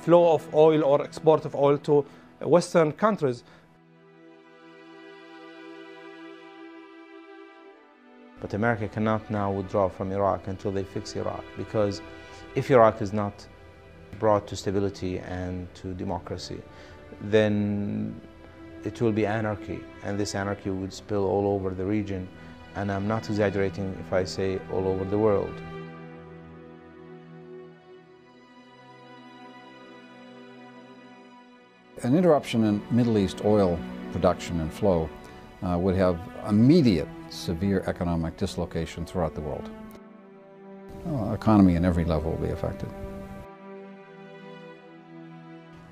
flow of oil or export of oil to Western countries. But America cannot now withdraw from Iraq until they fix Iraq, because if Iraq is not brought to stability and to democracy, then it will be anarchy, and this anarchy would spill all over the region, and I'm not exaggerating if I say all over the world. An interruption in Middle East oil production and flow would have immediate severe economic dislocation throughout the world. Economy in every level will be affected.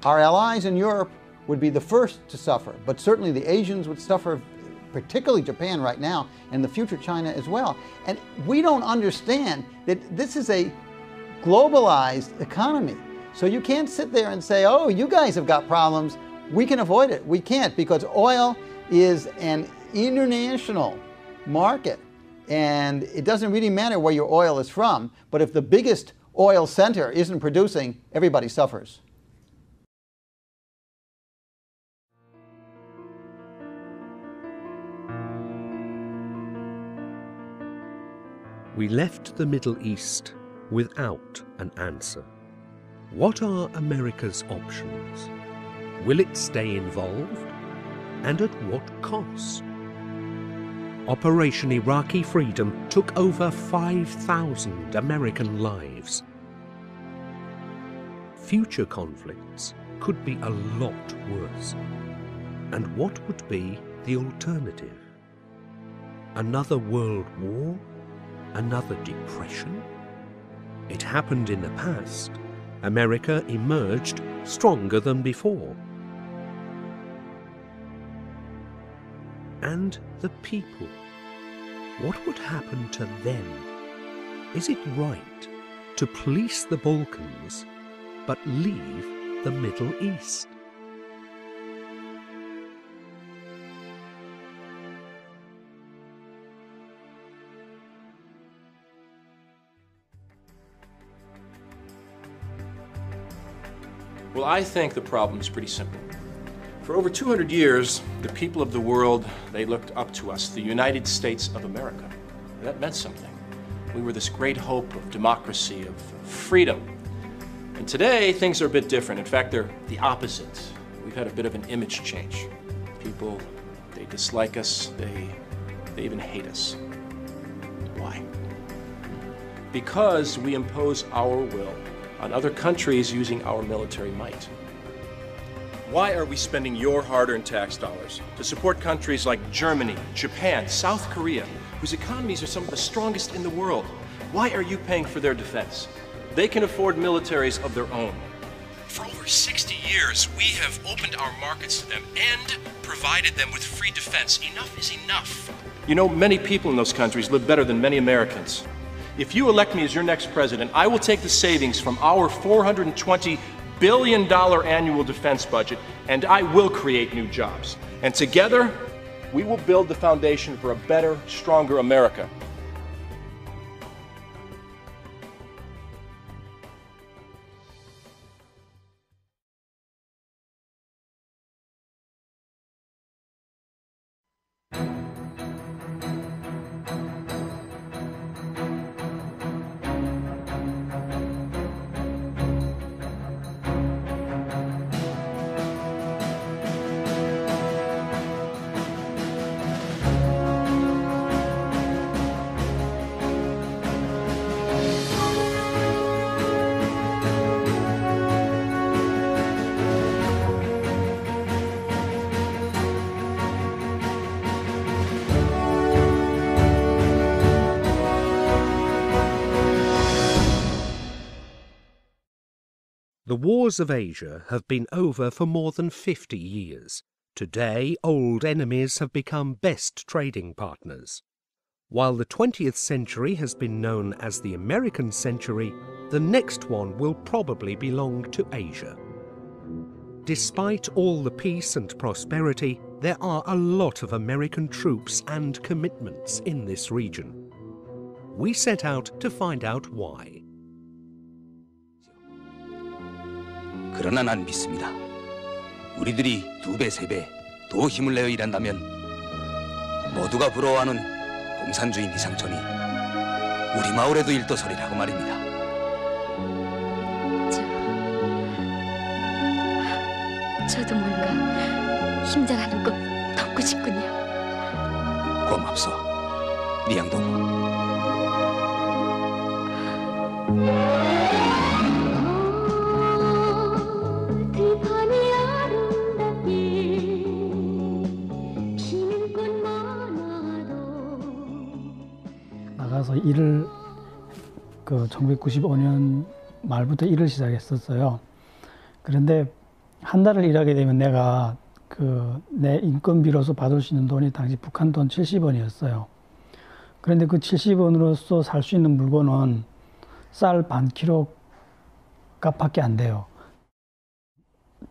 Our allies in Europe would be the first to suffer, but certainly the Asians would suffer, particularly Japan right now, and the future China as well. And we don't understand that this is a globalized economy. So you can't sit there and say, oh, you guys have got problems. We can avoid it. We can't, because oil is an international market. And it doesn't really matter where your oil is from, but if the biggest oil center isn't producing, everybody suffers. We left the Middle East without an answer. What are America's options? Will it stay involved? And at what cost? Operation Iraqi Freedom took over 5,000 American lives. Future conflicts could be a lot worse. And what would be the alternative? Another world war? Another depression? It happened in the past. America emerged stronger than before. And the people, what would happen to them? Is it right to police the Balkans but leave the Middle East? Well, I think the problem is pretty simple. For over 200 years, the people of the world, they looked up to us, the United States of America. That meant something. We were this great hope of democracy, of freedom. And today, things are a bit different. In fact, they're the opposite. We've had a bit of an image change. People, they dislike us, they even hate us. Why? Because we impose our will on other countries using our military might. Why are we spending your hard-earned tax dollars to support countries like Germany, Japan, South Korea, whose economies are some of the strongest in the world? Why are you paying for their defense? They can afford militaries of their own. For over 60 years, we have opened our markets to them and provided them with free defense. Enough is enough. You know, many people in those countries live better than many Americans. If you elect me as your next president, I will take the savings from our $420 billion annual defense budget, and I will create new jobs. And together, we will build the foundation for a better, stronger America. The wars of Asia have been over for more than 50 years. Today, old enemies have become best trading partners. While the 20th century has been known as the American century, the next one will probably belong to Asia. Despite all the peace and prosperity, there are a lot of American troops and commitments in this region. We set out to find out why. 그러나 난 믿습니다. 우리들이 2배, 3배 더 힘을 내어 일한다면 모두가 부러워하는 공산주의 미상천이 우리 마을에도 일도서리라고 말입니다. 저도 뭔가 힘자라는 것 덮고 싶군요. 고맙소, 네 양동. 나가서 일을 1995년 말부터 일을 시작했었어요. 그런데 한 달을 일하게 되면 내가 내 인건비로서 받을 수 있는 돈이 당시 북한 돈 70원이었어요. 그런데 그 70원으로서 살 수 있는 물건은 쌀 반 킬로 값밖에 안 돼요.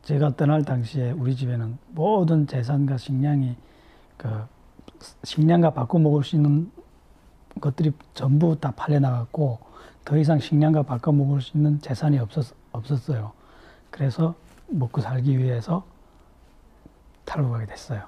제가 떠날 당시에 우리 집에는 모든 재산과 식량이 식량과 바꿔 먹을 수 있는 것들이 전부 다 팔려나갔고 더 이상 식량과 바꿔 먹을 수 있는 재산이 없었어요. 그래서 먹고 살기 위해서 탈북하게 됐어요.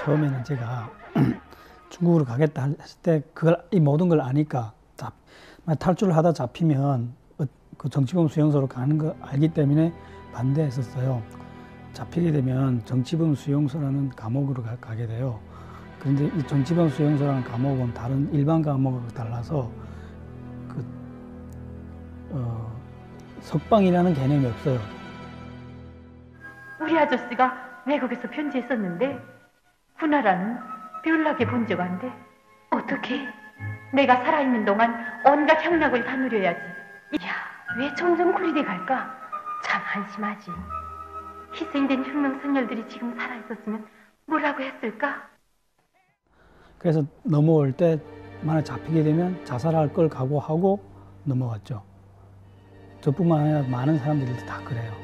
처음에는 제가 중국으로 가겠다 했을 때 이 모든 걸 아니까 탈출을 하다 잡히면 그 정치범 수용소로 가는 거 알기 때문에 반대했었어요. 잡히게 되면 정치범 수용소라는 감옥으로 가게 돼요. 그런데 이 정치범 수용소라는 감옥은 다른 일반 감옥하고 달라서 석방이라는 개념이 없어요. 우리 아저씨가 외국에서 편지했었는데 후나라는 별나게 본 적 안 돼. 어떻게? 내가 살아있는 동안 온갖 향락을 다 누려야지. 야, 왜 점점 그리 돼 갈까? 참 한심하지. 희생된 혁명선열들이 지금 살아있었으면 뭐라고 했을까? 그래서 넘어올 때 만약 잡히게 되면 자살할 걸 각오하고 넘어왔죠. 저뿐만 아니라 많은 사람들이 다 그래요.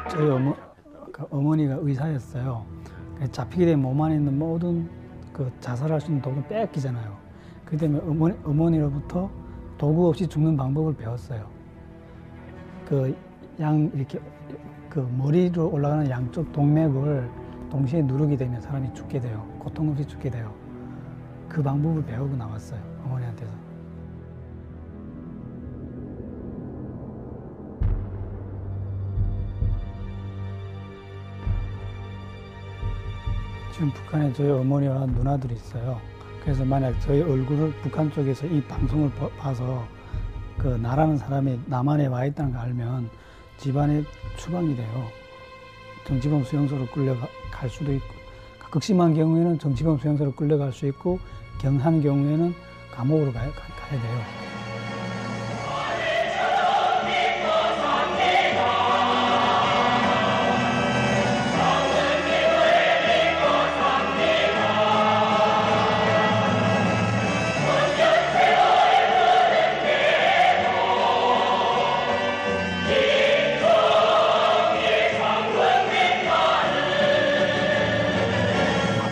저희 어머니가 의사였어요. 잡히게 되면 몸 안에 있는 모든 자살할 수 있는 도구를 빼앗기잖아요. 그렇기 때문에 어머니로부터 도구 없이 죽는 방법을 배웠어요. 이렇게 머리로 올라가는 양쪽 동맥을 동시에 누르게 되면 사람이 죽게 돼요. 고통 없이 죽게 돼요. 그 방법을 배우고 나왔어요, 어머니한테서. 지금 북한에 저희 어머니와 누나들이 있어요. 그래서 만약 저희 얼굴을 북한 쪽에서 이 방송을 봐서 나라는 사람이 남한에 와 있다는 걸 알면 집안에 추방이 돼요. 정치범 수용소로 끌려갈 수도 있고, 극심한 경우에는 정치범 수용소로 끌려갈 수 있고, 경한 경우에는 감옥으로 가야 돼요.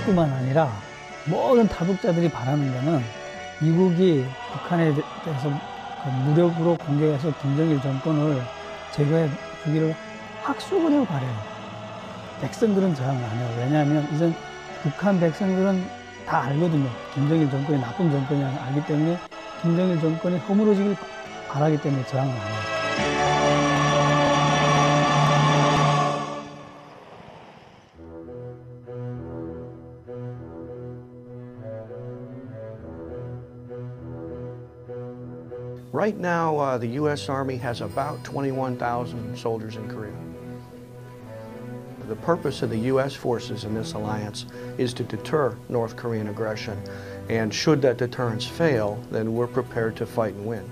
뿐만 아니라 모든 탈북자들이 바라는 것은 미국이 북한에 대해서 무력으로 공격해서 김정일 정권을 제거해 주기를 학수고대로 바래요. 백성들은 저항을 안 해요. 왜냐하면 이전 북한 백성들은 다 알거든요. 김정일 정권이 나쁜 정권이라는 걸 알기 때문에 김정일 정권이 허물어지길 바라기 때문에 저항을 안 해요. Right now, the U.S. Army has about 21,000 soldiers in Korea. The purpose of the U.S. forces in this alliance is to deter North Korean aggression, and should that deterrence fail, then we're prepared to fight and win.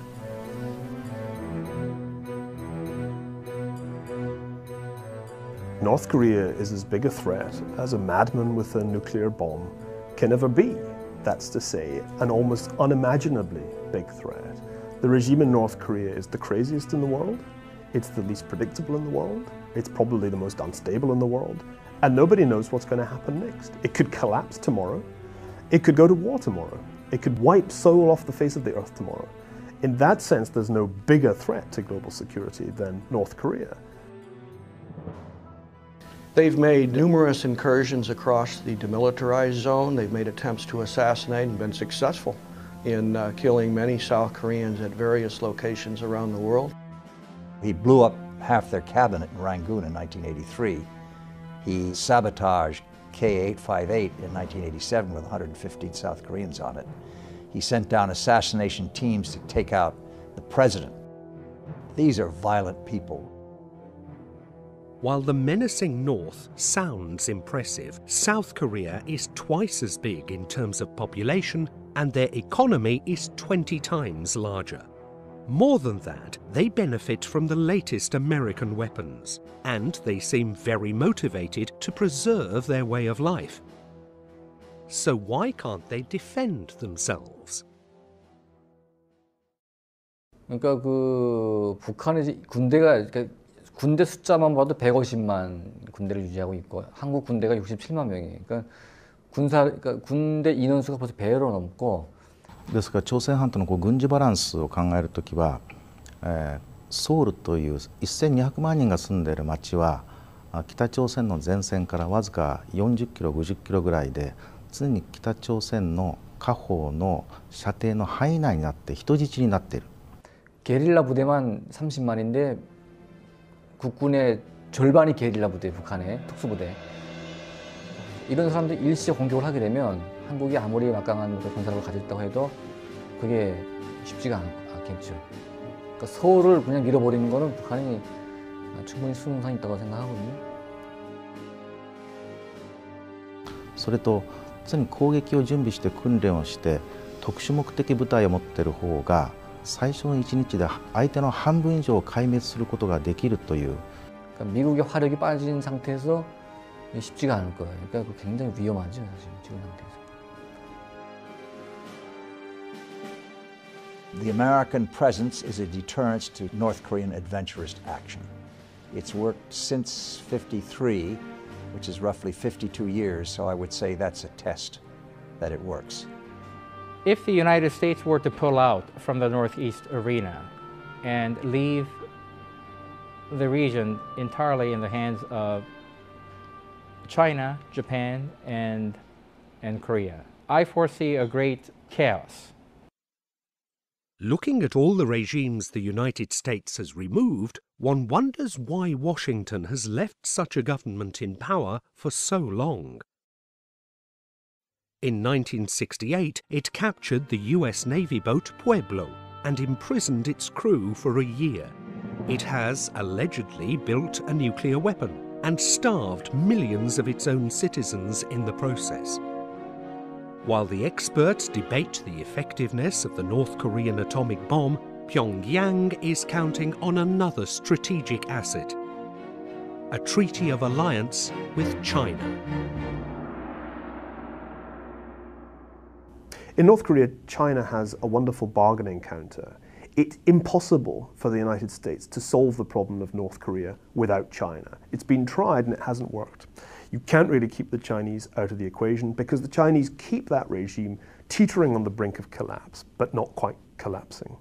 North Korea is as big a threat as a madman with a nuclear bomb can ever be. That's to say, an almost unimaginably big threat. The regime in North Korea is the craziest in the world, it's the least predictable in the world, it's probably the most unstable in the world, and nobody knows what's going to happen next. It could collapse tomorrow, it could go to war tomorrow, it could wipe Seoul off the face of the earth tomorrow. In that sense, there's no bigger threat to global security than North Korea. They've made numerous incursions across the demilitarized zone. They've made attempts to assassinate and been successful in killing many South Koreans at various locations around the world. He blew up half their cabinet in Rangoon in 1983. He sabotaged K-858 in 1987 with 115 South Koreans on it. He sent down assassination teams to take out the president. These are violent people. While the menacing North sounds impressive, South Korea is twice as big in terms of population, and their economy is 20 times larger. More than that, they benefit from the latest American weapons, and they seem very motivated to preserve their way of life. So why can't they defend themselves? 그러니까 그 북한의 군대가 군대 숫자만 봐도 150만 군대를 유지하고 있고 한국 군대가 67만 명이에요. 그러니까 군대 인원수가 벌써 배로 넘고. ですから朝鮮半島の軍事バランスを考えるときは、ソウルという1200万人が住んでいる町は北朝鮮の前線からわずか40キロ50キロぐらいで常に北朝鮮の下方の射程の範囲内になって人質になっている。 게릴라 부대만 30만인데 국군의 절반이 게릴라 부대, 북한의 특수부대. 이런 사람들이 일시에 공격을 하게 되면 한국이 아무리 막강한 군사력을 가졌다고 해도 그게 쉽지가 않겠죠. 그러니까 서울을 그냥 밀어버리는 거는 북한이 충분히 수능상이 있다고 생각하거든요. それと常に攻撃を準備して訓練をして特殊目的部隊を持っている方が最初の1日で相手の半分以上を壊滅することができるという。 그러니까 미국의 화력이 빠진 상태에서 쉽지가 않을 거예요. 그러니까 굉장히 위험하죠, 사실 지금 상태에서. The American presence is a deterrent to North Korean adventurous action. It's worked since '53, which is roughly 52 years, so I would say that's a test that it works. If the United States were to pull out from the Northeast arena and leave the region entirely in the hands of China, Japan, and Korea, I foresee a great chaos. Looking at all the regimes the United States has removed, one wonders why Washington has left such a government in power for so long. In 1968, it captured the US Navy boat Pueblo and imprisoned its crew for a year. It has allegedly built a nuclear weapon and starved millions of its own citizens in the process. While the experts debate the effectiveness of the North Korean atomic bomb, Pyongyang is counting on another strategic asset: a treaty of alliance with China. In North Korea, China has a wonderful bargaining counter. It's impossible for the United States to solve the problem of North Korea without China. It's been tried and it hasn't worked. You can't really keep the Chinese out of the equation because the Chinese keep that regime teetering on the brink of collapse, but not quite collapsing.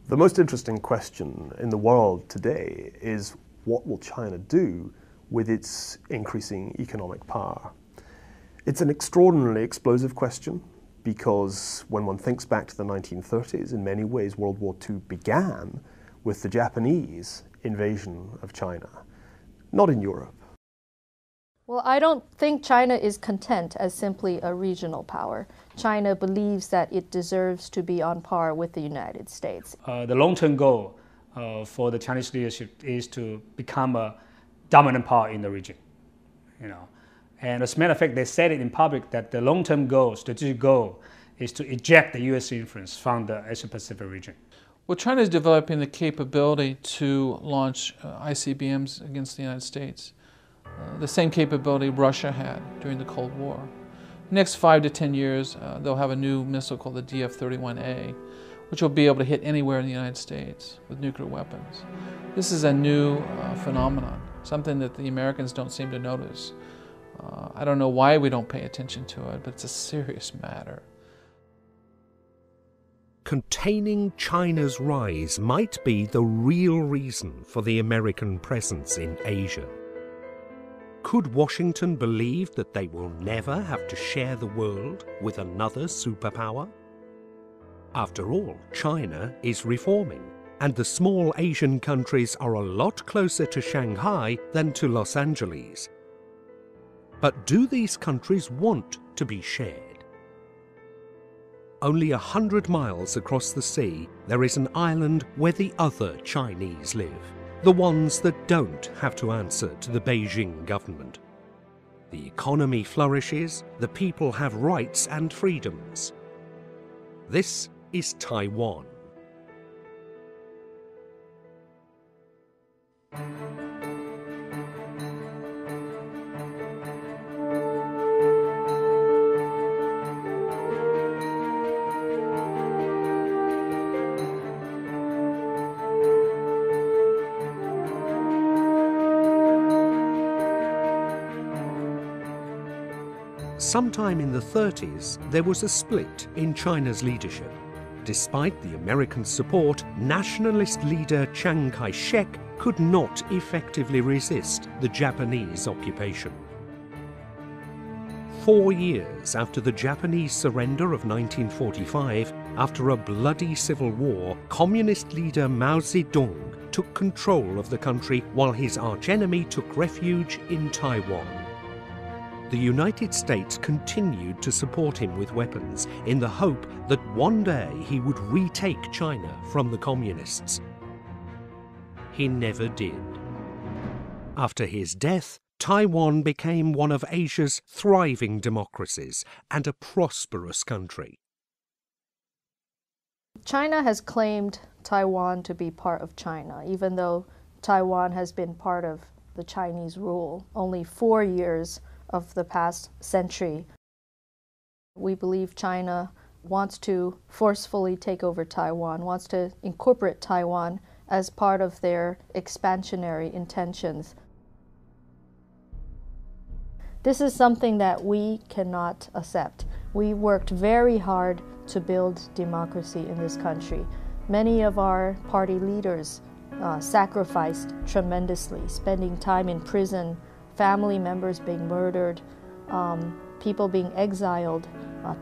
The most interesting question in the world today is what will China do with its increasing economic power? It's an extraordinarily explosive question because when one thinks back to the 1930s, in many ways World War II began with the Japanese invasion of China, not in Europe. Well, I don't think China is content as simply a regional power. China believes that it deserves to be on par with the United States. The long-term goal for the Chinese leadership is to become a dominant power in the region. And as a matter of fact, they said it in public that the long-term goal, strategic goal, is to eject the U.S. influence from the Asia-Pacific region. Well, China is developing the capability to launch ICBMs against the United States. The same capability Russia had during the Cold War. Next 5 to 10 years, they'll have a new missile called the DF-31A, which will be able to hit anywhere in the United States with nuclear weapons. This is a new phenomenon, something that the Americans don't seem to notice. I don't know why we don't pay attention to it, but it's a serious matter. Containing China's rise might be the real reason for the American presence in Asia. Could Washington believe that they will never have to share the world with another superpower? After all, China is reforming, and the small Asian countries are a lot closer to Shanghai than to Los Angeles. But do these countries want to be shared? Only 100 miles across the sea, there is an island where the other Chinese live, the ones that don't have to answer to the Beijing government. The economy flourishes, the people have rights and freedoms. This is Taiwan. Sometime in the 30s, there was a split in China's leadership. Despite the American support, nationalist leader Chiang Kai-shek could not effectively resist the Japanese occupation. 4 years after the Japanese surrender of 1945, after a bloody civil war, communist leader Mao Zedong took control of the country while his archenemy took refuge in Taiwan. The United States continued to support him with weapons in the hope that one day he would retake China from the communists. He never did. After his death, Taiwan became one of Asia's thriving democracies and a prosperous country. China has claimed Taiwan to be part of China, even though Taiwan has been part of the Chinese rule only 4 years of the past century. We believe China wants to forcefully take over Taiwan, wants to incorporate Taiwan as part of their expansionary intentions. This is something that we cannot accept. We worked very hard to build democracy in this country. Many of our party leaders sacrificed tremendously, spending time in prison, family members being murdered, people being exiled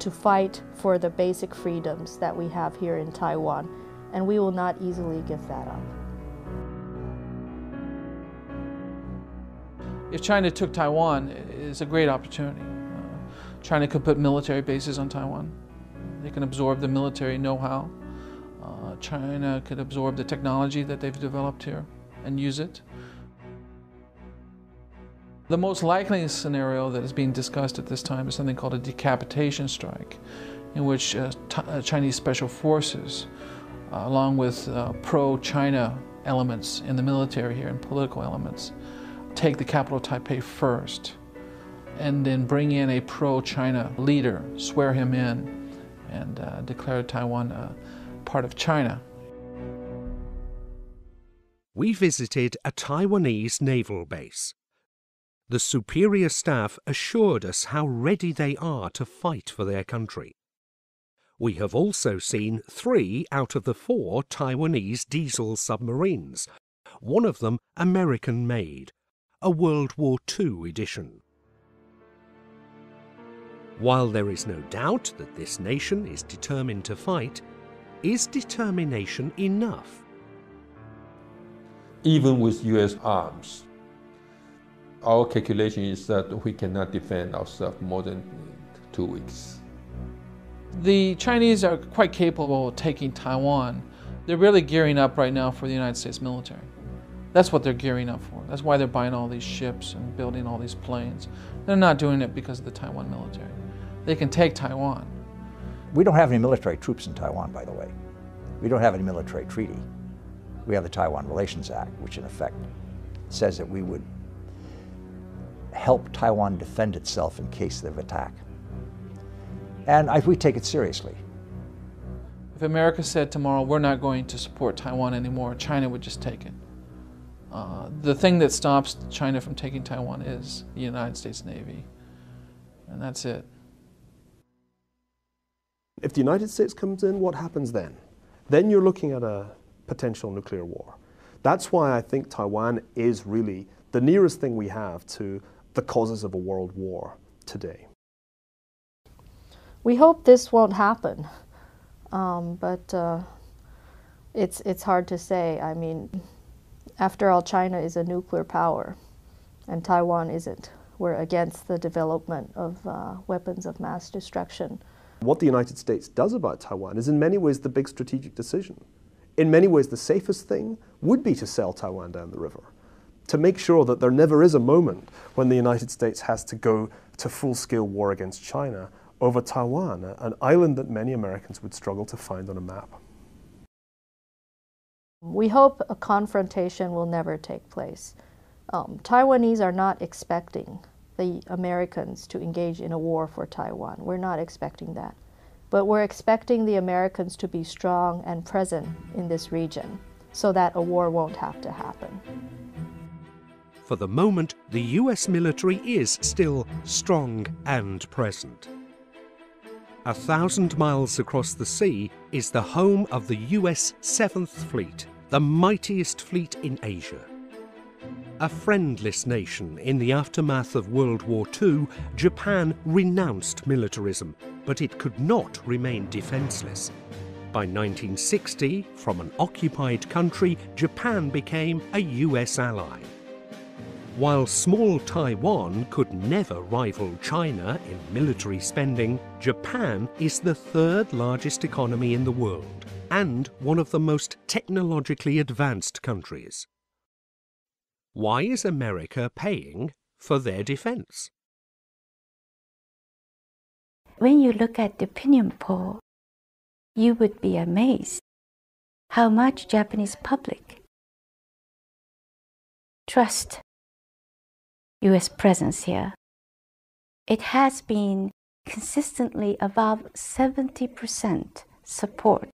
to fight for the basic freedoms that we have here in Taiwan, and we will not easily give that up. If China took Taiwan, it's a great opportunity. China could put military bases on Taiwan. They can absorb the military know-how. China could absorb the technology that they've developed here and use it. The most likely scenario that is being discussed at this time is something called a decapitation strike, in which Chinese special forces, along with pro-China elements in the military here and political elements, take the capital Taipei first, and then bring in a pro-China leader, swear him in, and declare Taiwan part of China. We visited a Taiwanese naval base. The superior staff assured us how ready they are to fight for their country. We have also seen 3 out of the 4 Taiwanese diesel submarines, one of them American-made, a World War II edition. While there is no doubt that this nation is determined to fight, is determination enough? Even with U.S. arms, our calculation is that we cannot defend ourselves more than 2 weeks. The Chinese are quite capable of taking Taiwan. They're really gearing up right now for the United States military. That's what they're gearing up for. That's why they're buying all these ships and building all these planes. They're not doing it because of the Taiwan military. They can take Taiwan. We don't have any military troops in Taiwan, by the way. We don't have any military treaty. We have the Taiwan Relations Act, which in effect says that we would help Taiwan defend itself in case of attack. And we take it seriously. If America said tomorrow, we're not going to support Taiwan anymore, China would just take it. The thing that stops China from taking Taiwan is the United States Navy. And that's it. If the United States comes in, what happens then? Then you're looking at a potential nuclear war. That's why I think Taiwan is really the nearest thing we have to the causes of a world war today. We hope this won't happen, but it's hard to say. I mean, after all, China is a nuclear power, and Taiwan isn't. We're against the development of weapons of mass destruction. What the United States does about Taiwan is in many ways the big strategic decision. In many ways, the safest thing would be to sell Taiwan down the river, to make sure that there never is a moment when the United States has to go to full-scale war against China over Taiwan, an island that many Americans would struggle to find on a map. We hope a confrontation will never take place. Taiwanese are not expecting the Americans to engage in a war for Taiwan. We're not expecting that. But we're expecting the Americans to be strong and present in this region so that a war won't have to happen. For the moment, the US military is still strong and present. 1,000 miles across the sea is the home of the US 7th Fleet, the mightiest fleet in Asia. A friendless nation in the aftermath of World War II, Japan renounced militarism, but it could not remain defenseless. By 1960, from an occupied country, Japan became a US ally. While small Taiwan could never rival China in military spending, Japan is the third largest economy in the world and one of the most technologically advanced countries. Why is America paying for their defense? When you look at the opinion poll, you would be amazed how much Japanese public trust US presence here. It has been consistently above 70% support.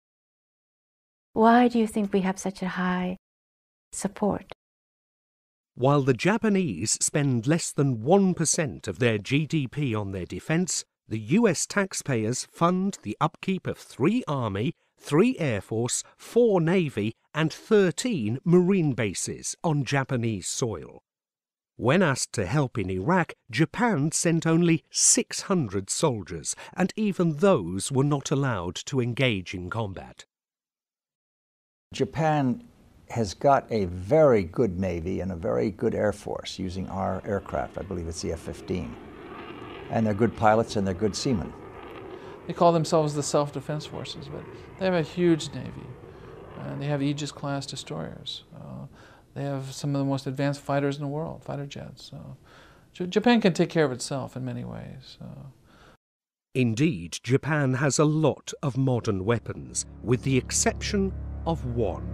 Why do you think we have such a high support? While the Japanese spend less than 1% of their GDP on their defense, the US taxpayers fund the upkeep of 3 Army, 3 Air Force, 4 Navy, and 13 Marine bases on Japanese soil. When asked to help in Iraq, Japan sent only 600 soldiers, and even those were not allowed to engage in combat. Japan has got a very good Navy and a very good Air Force using our aircraft. I believe it's the F-15. And they're good pilots and they're good seamen. They call themselves the Self-Defense Forces, but they have a huge Navy. And they have Aegis-class destroyers. They have some of the most advanced fighters in the world, fighter jets. Japan can take care of itself in many ways. Indeed, Japan has a lot of modern weapons, with the exception of one.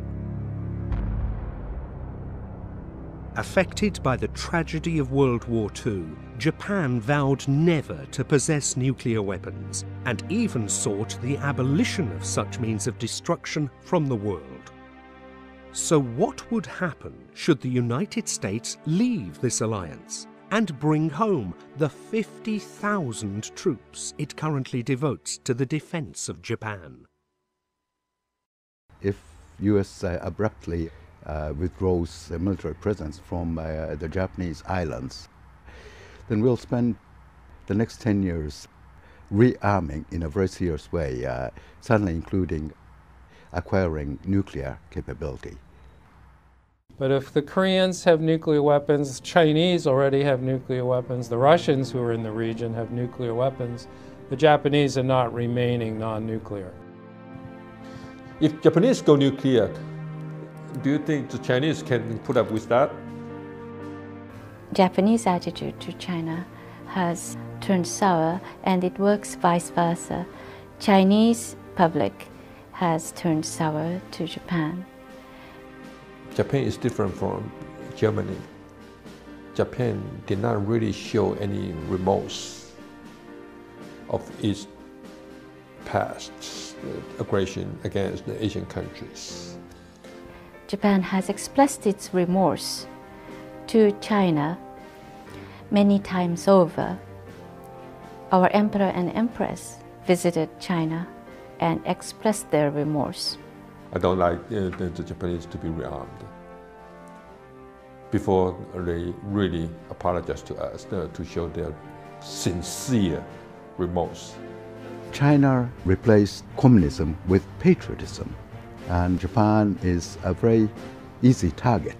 Affected by the tragedy of World War II, Japan vowed never to possess nuclear weapons, and even sought the abolition of such means of destruction from the world. So what would happen should the United States leave this alliance and bring home the 50,000 troops it currently devotes to the defense of Japan? If US abruptly withdraws the military presence from the Japanese islands, then we'll spend the next 10 years rearming in a very serious way, certainly including acquiring nuclear capability. But if the Koreans have nuclear weapons, the Chinese already have nuclear weapons, the Russians who are in the region have nuclear weapons, the Japanese are not remaining non-nuclear. If Japanese go nuclear, do you think the Chinese can put up with that? Japanese attitude to China has turned sour, and it works vice versa. Chinese public has turned sour to Japan. Japan is different from Germany. Japan did not really show any remorse of its past aggression against the Asian countries. Japan has expressed its remorse to China many times over. Our emperor and empress visited China and expressed their remorse. I don't like the Japanese to be rearmed before they really apologize to us, to show their sincere remorse. China replaced communism with patriotism, and Japan is a very easy target.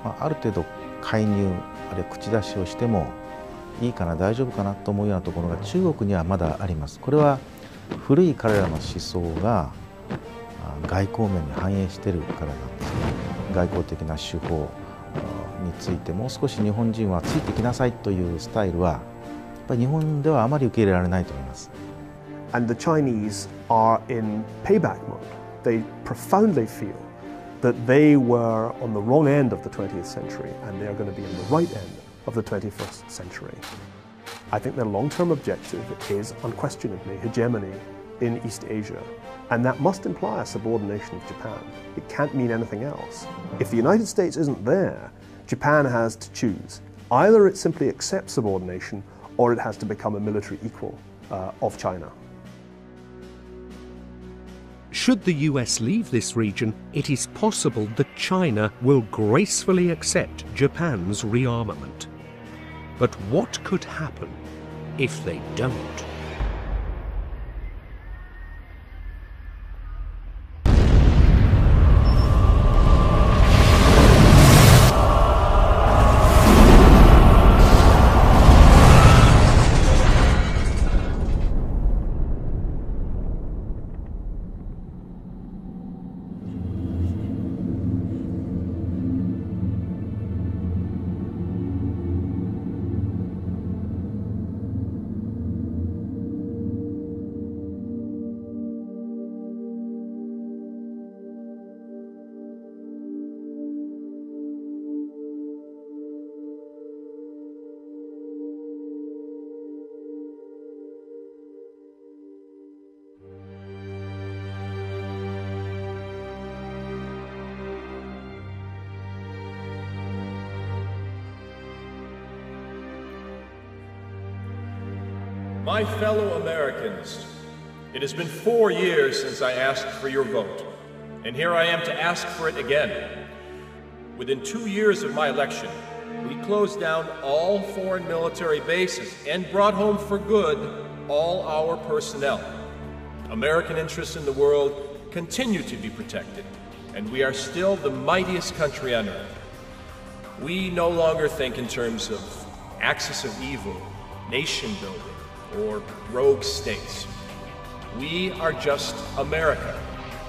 ある程度介入あるいは口出しをしてもいいかな大丈夫かなと思うようなところが中国にはまだあります。これは古い彼らの思想が外交面に反映しているからなんですね。外交的な手法についてもう少し日本人はついてきなさいというスタイルはやっぱり日本ではあまり受け入れられないと思います。And the Chinese are in payback mode. They profoundly feel that they were on the wrong end of the 20th century and they are going to be on the right end of the 21st century. I think their long-term objective is unquestionably hegemony in East Asia, and that must imply a subordination of Japan. It can't mean anything else. If the United States isn't there, Japan has to choose. Either it simply accepts subordination or it has to become a military equal of China. Should the US leave this region, it is possible that China will gracefully accept Japan's rearmament. But what could happen if they don't? My fellow Americans, it has been 4 years since I asked for your vote, and here I am to ask for it again. Within 2 years of my election, we closed down all foreign military bases and brought home for good all our personnel. American interests in the world continue to be protected, and we are still the mightiest country on earth. We no longer think in terms of axis of evil, nation building, or rogue states. We are just America,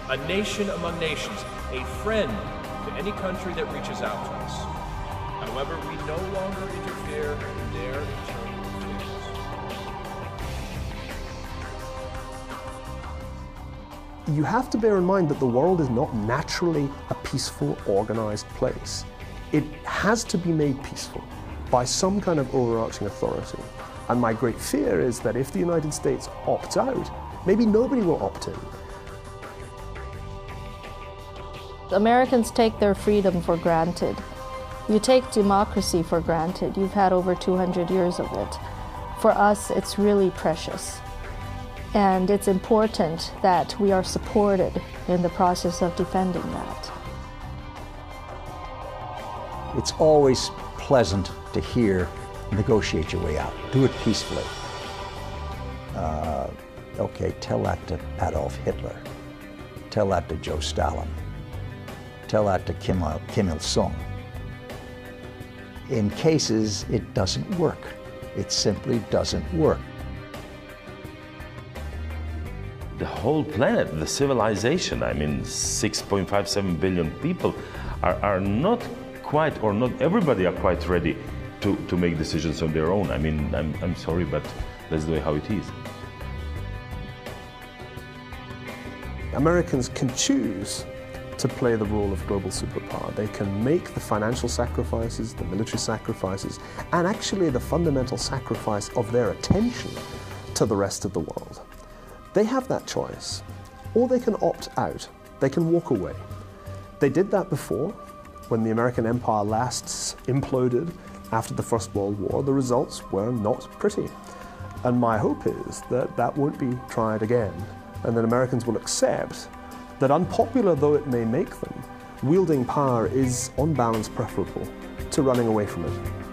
a nation among nations, a friend to any country that reaches out to us. However, we no longer interfere in their internal affairs. You have to bear in mind that the world is not naturally a peaceful, organized place. It has to be made peaceful by some kind of overarching authority. And my great fear is that if the United States opts out, maybe nobody will opt in. Americans take their freedom for granted. You take democracy for granted. You've had over 200 years of it. For us, it's really precious. And it's important that we are supported in the process of defending that. It's always pleasant to hear, negotiate your way out. Do it peacefully. Okay, tell that to Adolf Hitler. Tell that to Joe Stalin. Tell that to Kim Il-sung. In cases, it doesn't work. It simply doesn't work. The whole planet, the civilization, I mean 6.57 billion people are not quite, or not everybody are quite ready to make decisions on their own. I mean, I'm sorry, but that's the way how it is. Americans can choose to play the role of global superpower. They can make the financial sacrifices, the military sacrifices, and actually the fundamental sacrifice of their attention to the rest of the world. They have that choice. Or they can opt out. They can walk away. They did that before. When the American empire last imploded after the First World War, the results were not pretty. And my hope is that that won't be tried again, and that Americans will accept that, unpopular though it may make them, wielding power is on balance preferable to running away from it.